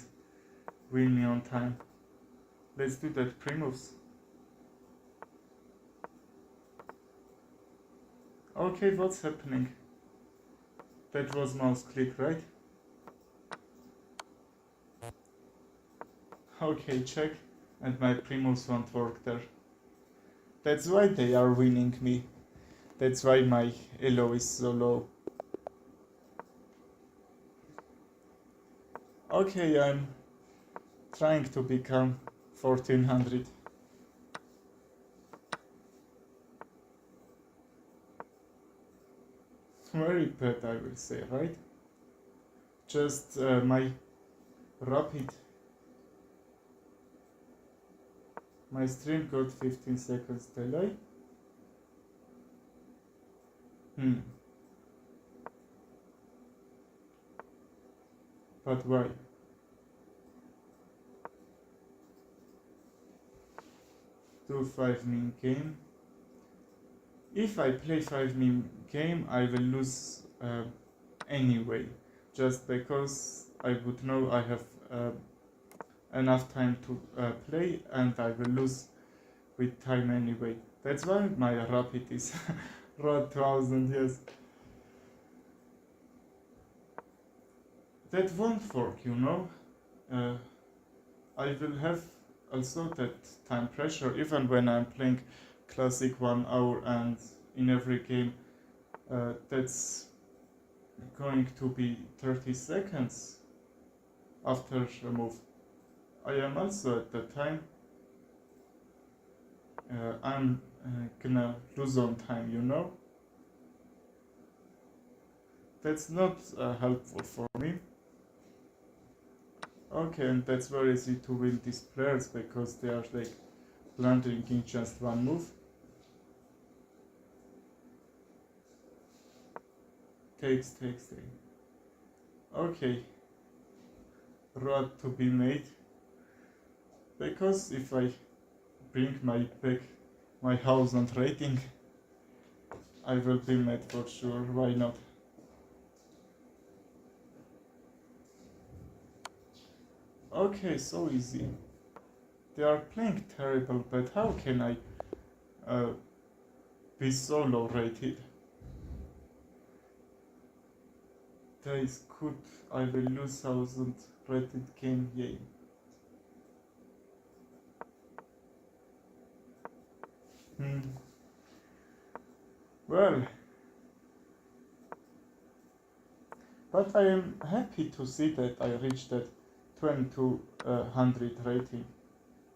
win me on time. Let's do that pre-moves. Okay, what's happening? That was mouse click, right? Okay, check. And my pre-moves won't work there. That's why they are winning me. That's why my elo is so low. Okay, I'm trying to become 1400. Very bad, I will say, right? Just my rapid. My stream got 15 seconds delay. But why? Do 5 min game. If I play 5 min game, I will lose anyway. Just because I would know I have enough time to play and I will lose with time anyway. That's why my rapid is Rod 1000, yes. That won't fork, you know. I will have also that time pressure even when I'm playing classic 1 hour and in every game that's going to be 30 seconds after a move. I am also at the time I'm gonna lose on time, you know. That's not helpful for me. Okay, and that's very easy to win these players because they are like blundering in just one move. Takes. Okay. Rod to be made. Because if I bring my house on rating, I will be made for sure. Why not? Okay, so easy. They are playing terrible, but how can I be so low rated? That is good. I will lose 1000 rated game. Yay. Hmm. Well, but I am happy to see that I reached that 2200 rating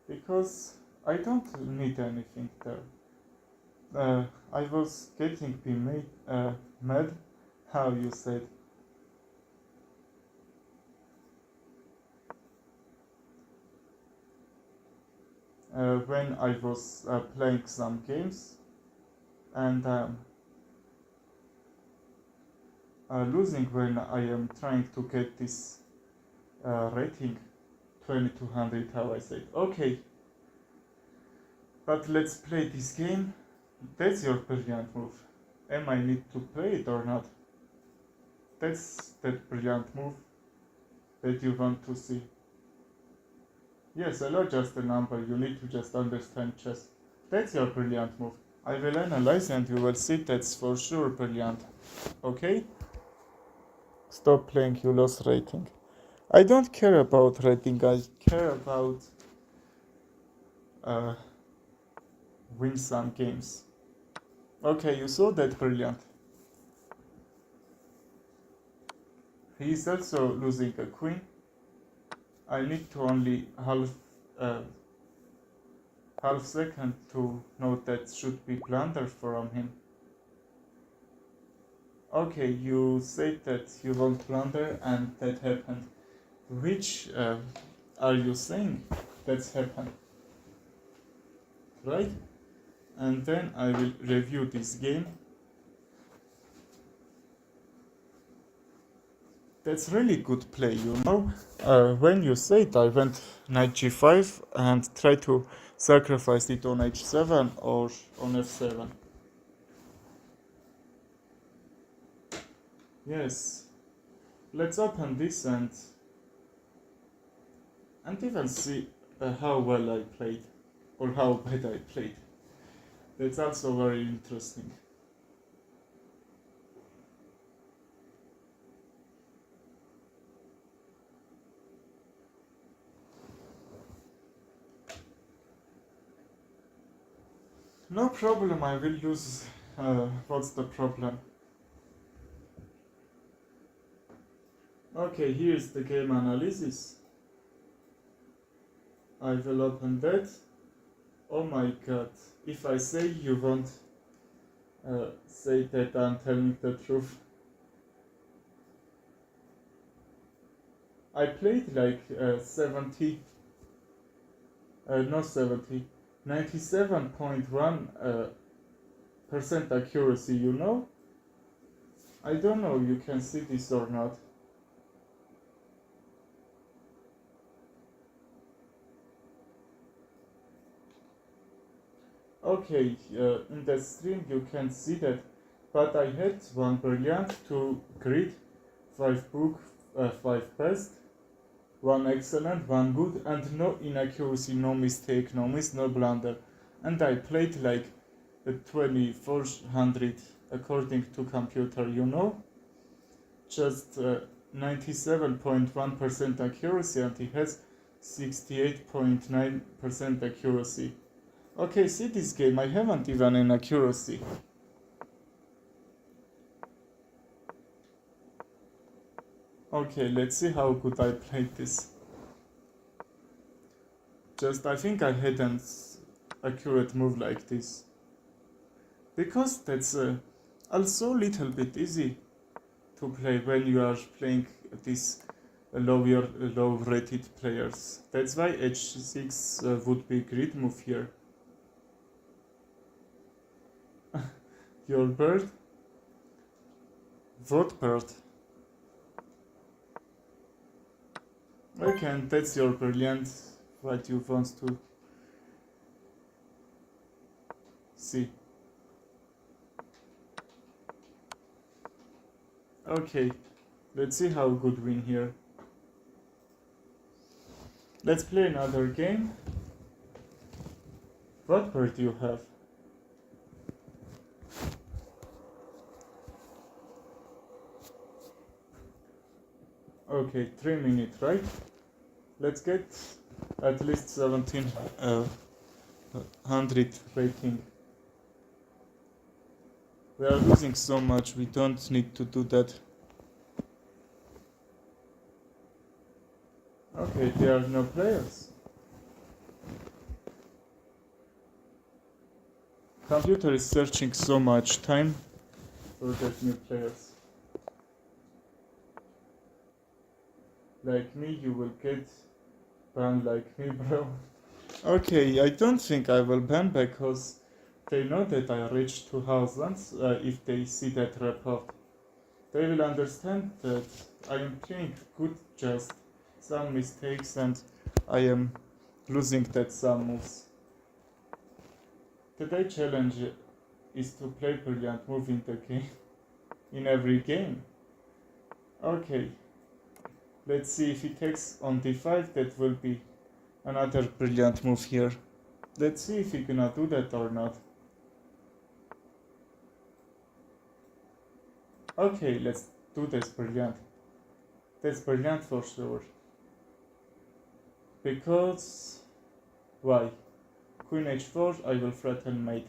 because I don't need anything there. I was getting mad, how you said. When I was playing some games and losing when I am trying to get this rating 2200, how I said. Okay, but let's play this game. That's your brilliant move. Am I need to play it or not? That's that brilliant move that you want to see. Yes, I know just a number, you need to just understand chess. That's your brilliant move. I will analyze and you will see that's for sure brilliant. Okay? Stop playing, you lost rating. I don't care about rating, I care about uh, win some games. Okay, you saw that brilliant. He is also losing a queen. I need to only uh, half second to know that should be blunder from him. Okay, you said that you won't blunder and that happened. Which are you saying that's happened? Right? And then I will review this game. That's really good play, you know. When you said I went knight g5 and try to sacrifice it on h7 or on f7. Yes. Let's open this and even see how well I played or how bad I played. That's also very interesting. No problem, I will use. What's the problem? Okay, here's the game analysis. I will open that. Oh my god, if I say you won't say that I'm telling the truth. I played like 70, not 70, 97.1 percent accuracy, you know? I don't know, you can see this or not. Okay, in the stream you can see that, but I had one brilliant, two grid, 5 book, 5 best, one excellent, one good, and no inaccuracy, no mistake, no miss, no blunder. And I played like 2400 according to computer, you know? Just 97.1% accuracy, and he has 68.9% accuracy. Okay, see this game, I haven't even an accuracy. Okay, let's see how good I played this. Just, I think I had an accurate move like this. Because that's also a little bit easy to play when you are playing these low rated players. That's why h6 would be a great move here. Your bird? What bird? Okay, and that's your brilliant. What you want to see. Okay, let's see how good win here. Let's play another game. What bird do you have? Okay, 3 minutes, right? Let's get at least 1700 rating. We are losing so much, we don't need to do that. Okay, there are no players. Computer is searching so much time for that new players. Like me, you will get banned like me, bro. Okay, I don't think I will ban because they know that I reached 2000 if they see that report. They will understand that I am playing good, just some mistakes and I am losing that some moves. Today challenge is to play brilliant move in the game, in every game. Okay, let's see if he takes on d5, that will be another brilliant move here. Let's see if he gonna do that or not. Okay, let's do this brilliant. That's brilliant for sure. Because... why? Queen h4, I will threaten mate.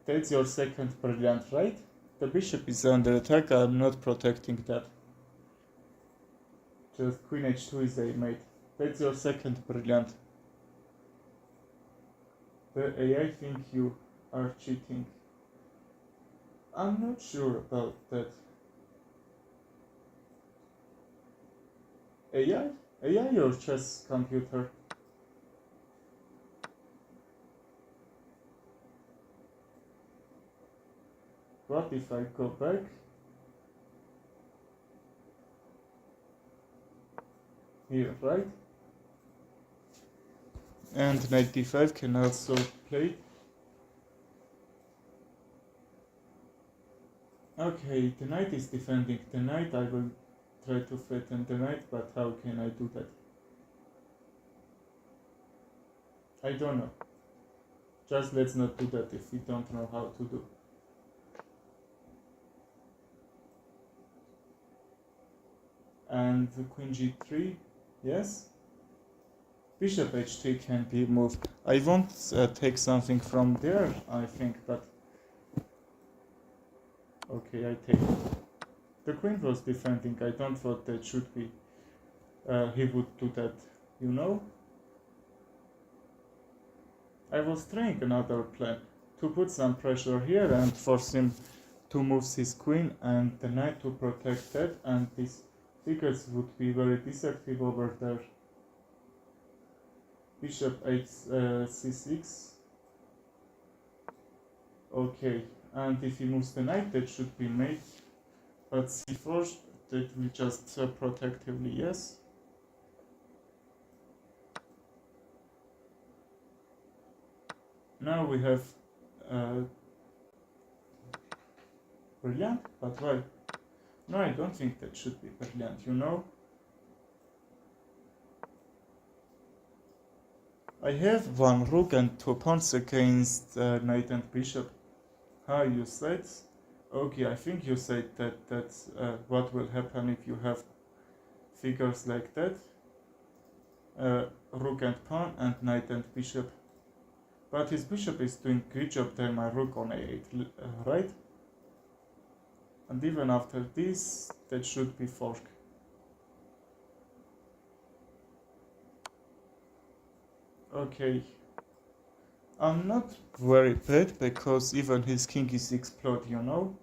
That's your second brilliant, right? The bishop is under attack, I'm not protecting that. Just queen h2 is a mate. That's your second brilliant. The AI think you are cheating. I'm not sure about that. AI? AI or chess computer? What if I go back? Here, right? And knight d5 can also play. Okay, the knight is defending the knight. I will try to threaten the knight, but how can I do that? I don't know. Just let's not do that if we don't know how to do. And queen g3, yes? Bishop h3 can be moved. I won't take something from there, I think, but... okay, I take it. The queen was defending, I don't thought that should be... he would do that, you know? I was trying another plan, to put some pressure here and force him to move his queen and the knight to protect that, and these figures would be very deceptive over there. Bishop c6. Okay, and if he moves the knight, that should be mate. But c4, that will just protectively, yes. Now we have brilliant, but why? No, I don't think that should be brilliant, you know? I have one rook and two pawns against knight and bishop. How you said? Okay, I think you said that that's what will happen if you have figures like that. Rook and pawn and knight and bishop. But his bishop is doing good job there, my rook on a8, right? And even after this, that should be fork. Okay. I'm not very bad because even his king is explode, you know?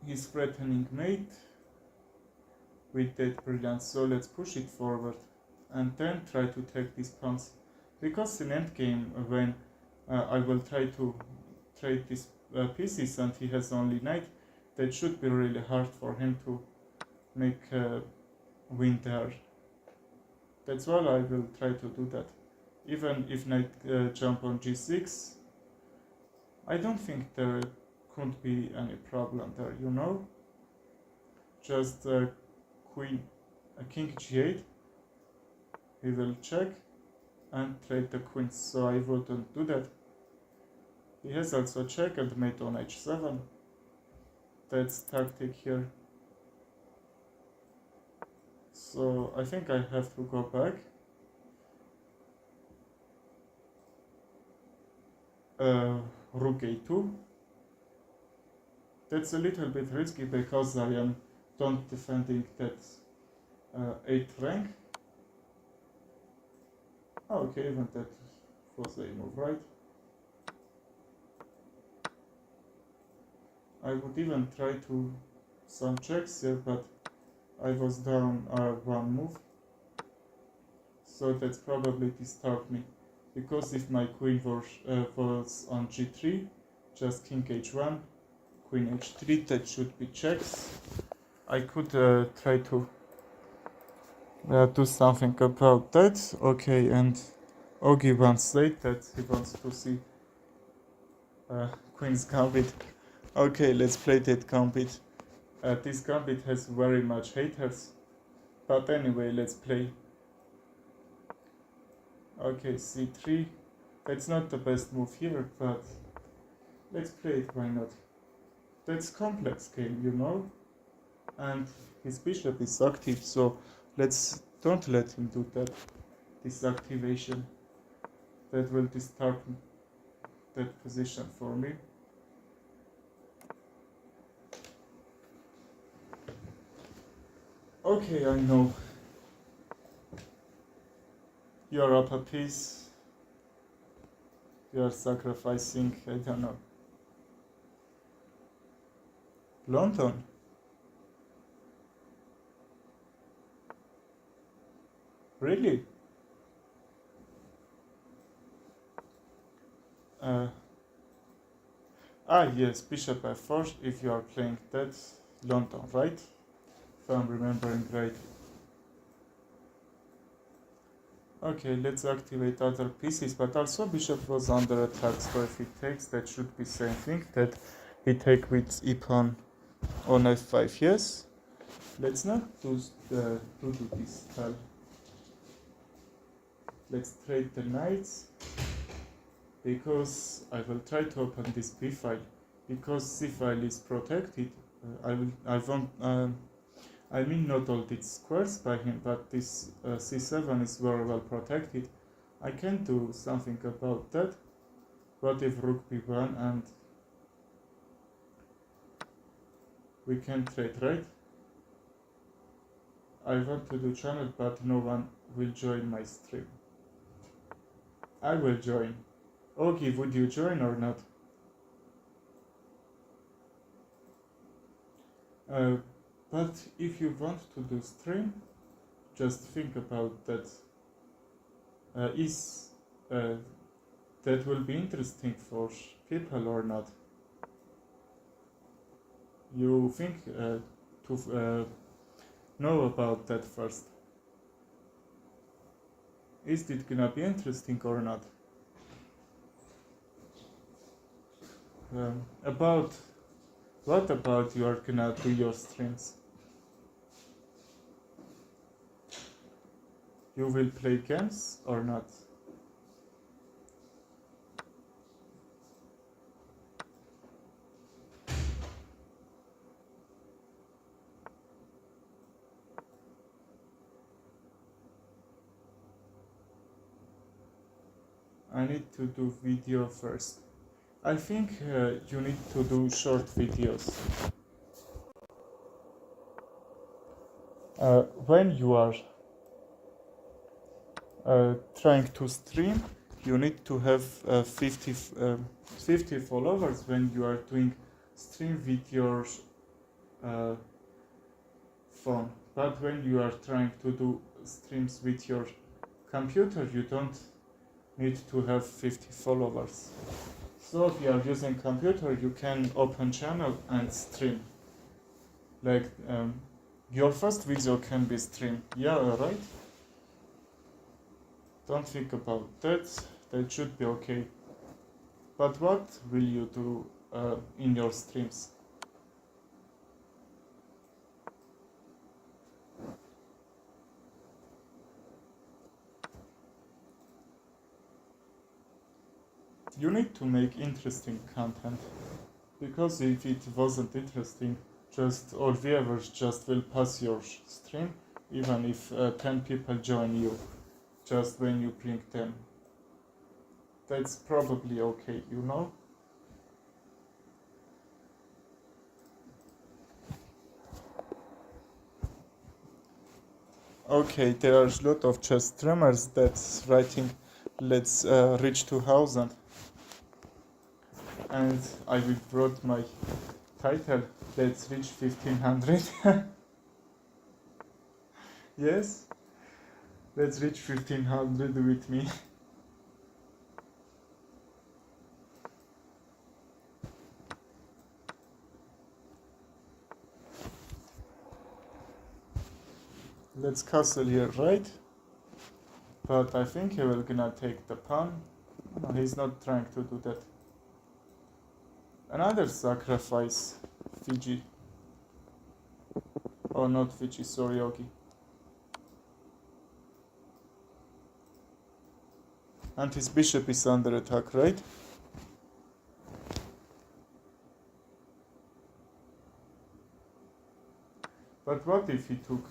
He's threatening mate with that brilliant, so let's push it forward and then try to take these pawns. Because in endgame, when I will try to trade these pieces and he has only knight, that should be really hard for him to make win there. That's why I will try to do that. Even if knight jump on g6, I don't think there couldn't be any problem there, you know? Just king g8, he will check and trade the queens, so I wouldn't do that. He has also check and mate on h7. That's tactic here. So I think I have to go back rook a2. That's a little bit risky because I am don't defending that 8th rank. Okay, even that was a move, right? I would even try to some checks here, but I was down one move, so that's probably disturbed me. Because if my queen was on g3, just king h1, queen h3, that should be checks. I could try to do something about that. Okay, and Ogi once said that he wants to see Queen's Gambit. Okay, let's play that Gambit. This Gambit has very much haters, but anyway, let's play. Okay, c3. That's not the best move here, but let's play it, why not? That's complex game, you know? And his bishop is active, so don't let him do that. This activation that will disturb that position for me. Okay, I know. You're up a piece. You're sacrificing, I don't know. London. Really? Yes, bishop f4 if you are playing that London, right? If I'm remembering right. Okay, let's activate other pieces, but also bishop was under attack, so if he takes, that should be same thing, that he take with e pawn on f5, yes? Let's not do this style. Let's trade the knights, because I will try to open this b file, because c file is protected. I mean not all these squares by him, but this c7 is very well protected. I can do something about that. What if rook b1 and we can trade, right? I want to do channel, but no one will join my stream. I will join. Okay, would you join or not? But if you want to do stream, just think about that. That will be interesting for people or not? You think to know about that first. Is it gonna be interesting or not? What about you are gonna do your streams? You will play games or not? I need to do video first. I think you need to do short videos. When you are trying to stream, you need to have 50 followers when you are doing stream with your phone. But when you are trying to do streams with your computer, you don't need to have 50 followers. So if you are using computer, you can open channel and stream. Like your first video can be streamed. Yeah, right? Don't think about that. That should be okay. But what will you do in your streams? You need to make interesting content, because if it wasn't interesting, just all viewers just will pass your stream, even if 10 people join you, just when you blink them. That's probably okay, you know? Okay, there are a lot of chess streamers that's writing let's reach 2000, and I wrote my title let's reach 1500. Yes, let's reach 1500 with me. Let's castle here, right? But I think he will gonna take the pawn. No, he's not trying to do that. Another sacrifice, Fiji. Oh, not Fiji, sorry, Yogi. And his bishop is under attack, right? But what if he took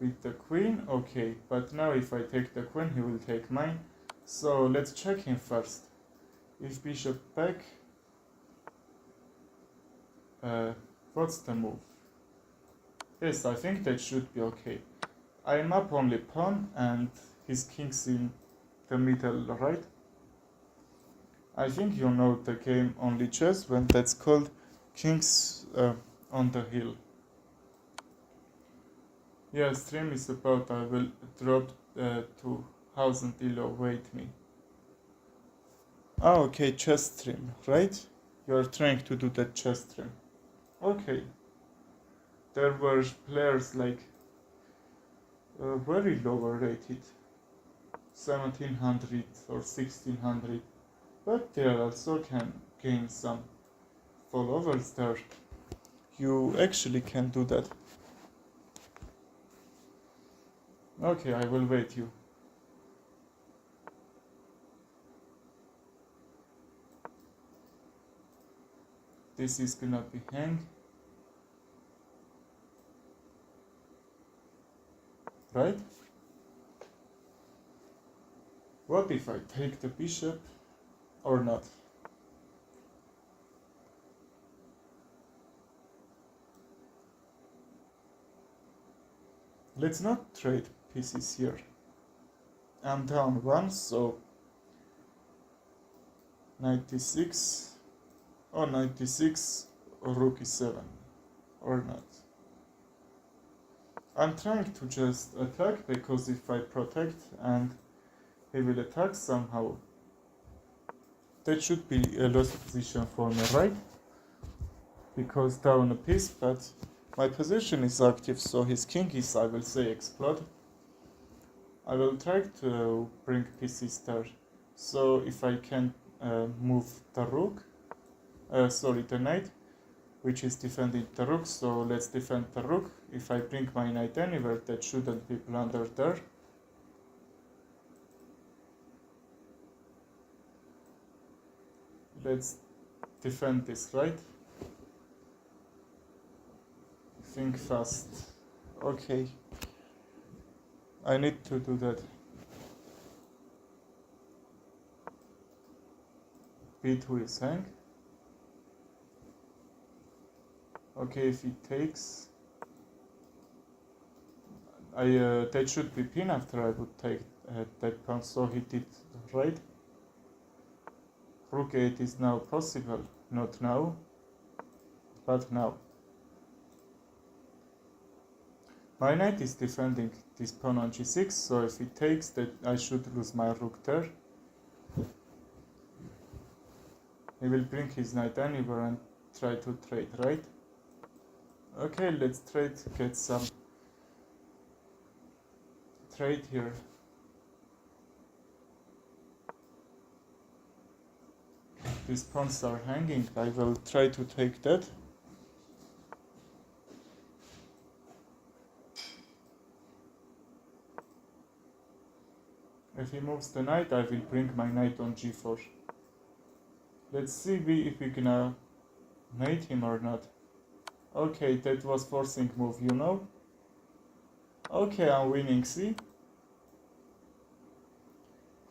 with the queen? Okay, but now if I take the queen, he will take mine. So let's check him first. If bishop back, what's the move? Yes, I think that should be okay. I am up only pawn and his king's in the middle, right? I think you know the game Only Chess when that's called Kings on the Hill. Yeah, stream is about I will drop 2000 elo, wait me. Ah, okay, chess stream, right? You're trying to do that chess stream. Okay. There were players like very lower rated, 1700 or 1600, but they also can gain some followers there. You actually can do that. Okay, I will wait you. This is gonna be hang. Right? What if I take the bishop or not? Let's not trade pieces here. I'm down one, so 96 or 96 or rook e7 or not. I'm trying to just attack because if I protect and he will attack somehow, that should be a lost position for me, right? Because down a piece, but my position is active, so his king is, I will say, explode. I will try to bring pieces there. So if I can move the rook, the knight, which is defending the rook, so let's defend the rook. If I bring my knight anywhere, that shouldn't be plundered there. Let's defend this, right? Think fast. Okay. I need to do that. b2 is hang. Okay, if he takes, that should be pin after I would take that pawn, so he did right. Rook 8 is now possible, not now, but now. My knight is defending this pawn on g6, so if he takes that, I should lose my rook there. He will bring his knight anywhere and try to trade, right? Okay, let's trade, get some trade here. These pawns are hanging, I will try to take that. If he moves the knight, I will bring my knight on g4. Let's see if we gonna mate him or not. Okay, that was forcing move, you know? Okay, I'm winning, see?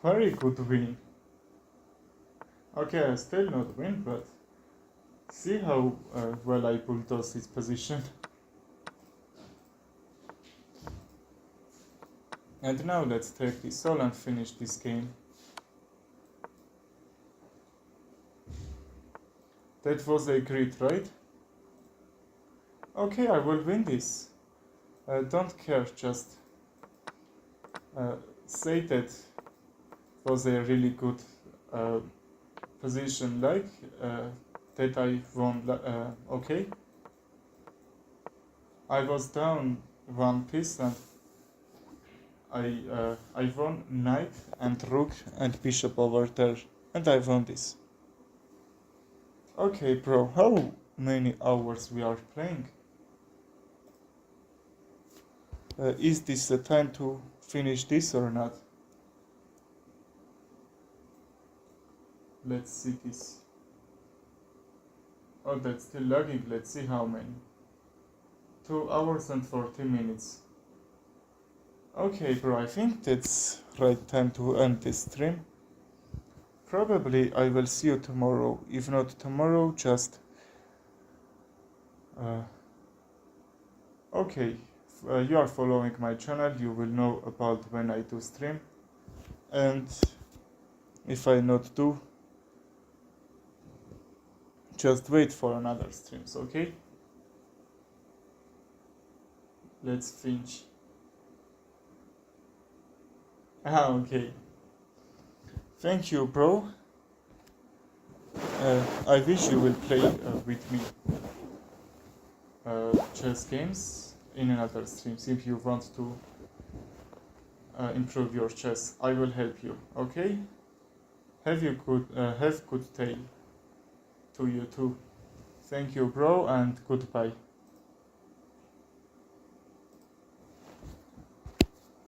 Very good win. Okay, I still not win, but see how well I bulldoze his position. And now let's take this all and finish this game. That was a grid, right? Okay, I will win this. Don't care, just say that was a really good position, like that I won. Okay, I was down one piece and I won knight and rook and bishop over there, and I won this. Okay, bro, how many hours we are playing? Is this the time to finish this or not? Let's see this. Oh, that's still lagging. Let's see how many. 2 hours and 40 minutes. Okay, bro, I think that's right time to end this stream. Probably I will see you tomorrow. If not tomorrow, just... okay, you are following my channel, you will know about when I do stream. And if I not do, just wait for another streams, okay? Let's finish. Okay. Thank you, bro. I wish you will play with me chess games in another streams. If you want to improve your chess, I will help you, okay? Have good day to you too. Thank you, bro, and goodbye.